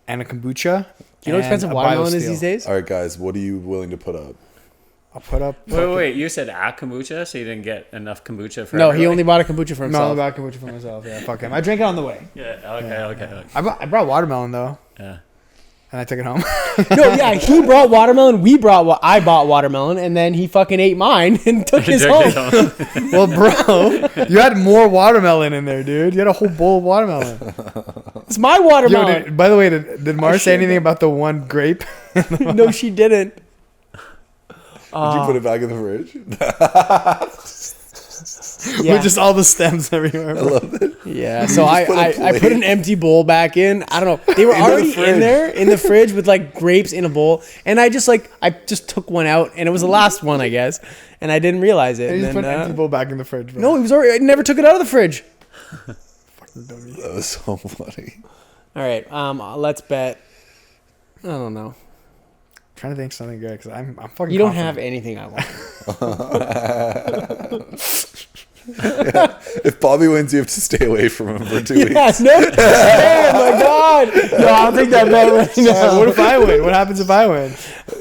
and a kombucha. Do you know how expensive and a watermelon is BioSteel. these days? All right, guys, what are you willing to put up? I'll put up. Wait. You said at kombucha, so you didn't get enough kombucha for No, he everybody? only bought a kombucha for No, himself. I'm about kombucha for myself. Yeah, fuck him. I drank it on the way. Yeah, okay. I brought watermelon though, Yeah. and I took it home. No, yeah, he brought watermelon. I bought watermelon, and then he fucking ate mine and took his Drink home. it home. Well, bro, you had more watermelon in there, dude. You had a whole bowl of watermelon. It's my Yo, watermelon. by the way, did Mars say anything about the one grape? No, she didn't. Did you put it back in the fridge? Yeah. With just all the stems everywhere. I Bro. love it. Yeah, so just put a I put plate. an empty bowl back in. I don't know. They were Into the already in fridge. there in the fridge with like grapes in a bowl, and I just took one out, and it was the last one, I guess, and I didn't realize it. I And just then, put an empty bowl back in the fridge, bro. no, it was already. I never took it out of the fridge. That was so funny. All right, let's bet. I don't know. trying to think of something good because I'm fucking. You don't confident. have anything I want. If Bobby wins, you have to stay away from him for 2 weeks. Yeah, no. Oh my god. No, I'll take that bet right now. What if I win? What happens if I win?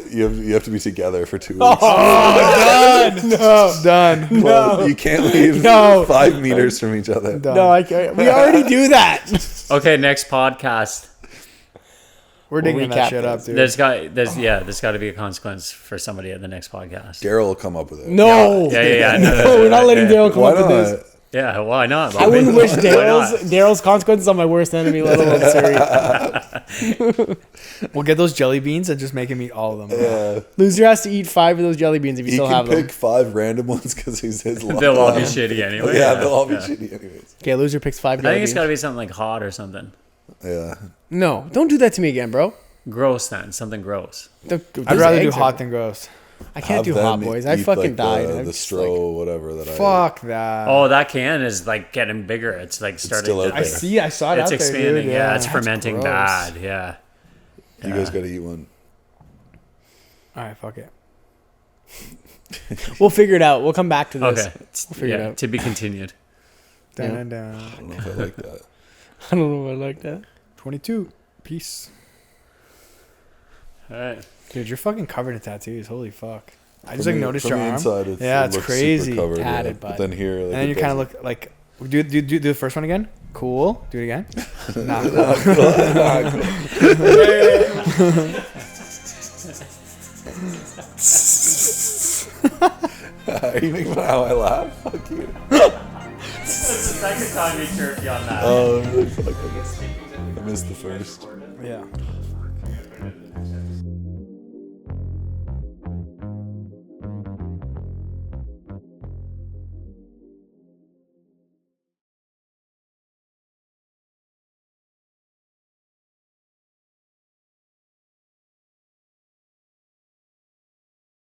You have to be together for 2 weeks. Done. No. Done. Well, you can't leave No. 5 meters from each other. Done. No, I can't. We already do that. Okay, next podcast. We're digging recap that shit up, dude. There's got to be a consequence for somebody at the next podcast. Darrell will come up with it. No. Yeah. No, we're not letting Darrell come Why up with not? this. Yeah, why not? I wouldn't wish Why not? Darrell's consequences on my worst enemy, let alone Surrey. We'll get those jelly beans and just make him eat all of them. Yeah. Loser has to eat 5 of those jelly beans if you He still can have them. pick 5 random ones because he's his. They'll all be shitty anyway. Yeah, they'll all be shitty anyways. Okay, loser picks 5 I jelly think beans. it's got to be something like hot or something. Yeah. No, don't do that to me again, bro. Gross then. Something gross. I'd rather do hot than gross. I can't Have do hot, them boys. I eat, fucking like, died. The I'm just stro, whatever that I. Fuck that. Oh, that can is like getting bigger. It's like starting still out to. I see. I saw it It's out there, expanding. dude. Yeah, it's That's fermenting gross. bad. Yeah. You guys got to eat one. All right, fuck it. We'll figure it out. We'll come back to this. Okay. figure it Yeah. out. To be continued. Yeah. Dun, dun, I dun. don't know if I like that. I don't know if I like that. 22. Peace. All right. Dude, you're fucking covered in tattoos. Holy fuck. I just From like the- noticed from your the arm. inside, Yeah, it it's looks crazy. Super covered, Tatted, But bud. then here, like, And then it you kind of doesn't. look like. Do the first one again. Cool. Do it again. Nah. Are you making fun of how I laugh? Fuck you. That's the second time you chirped you on that. Oh, fuck. I missed the first. Yeah.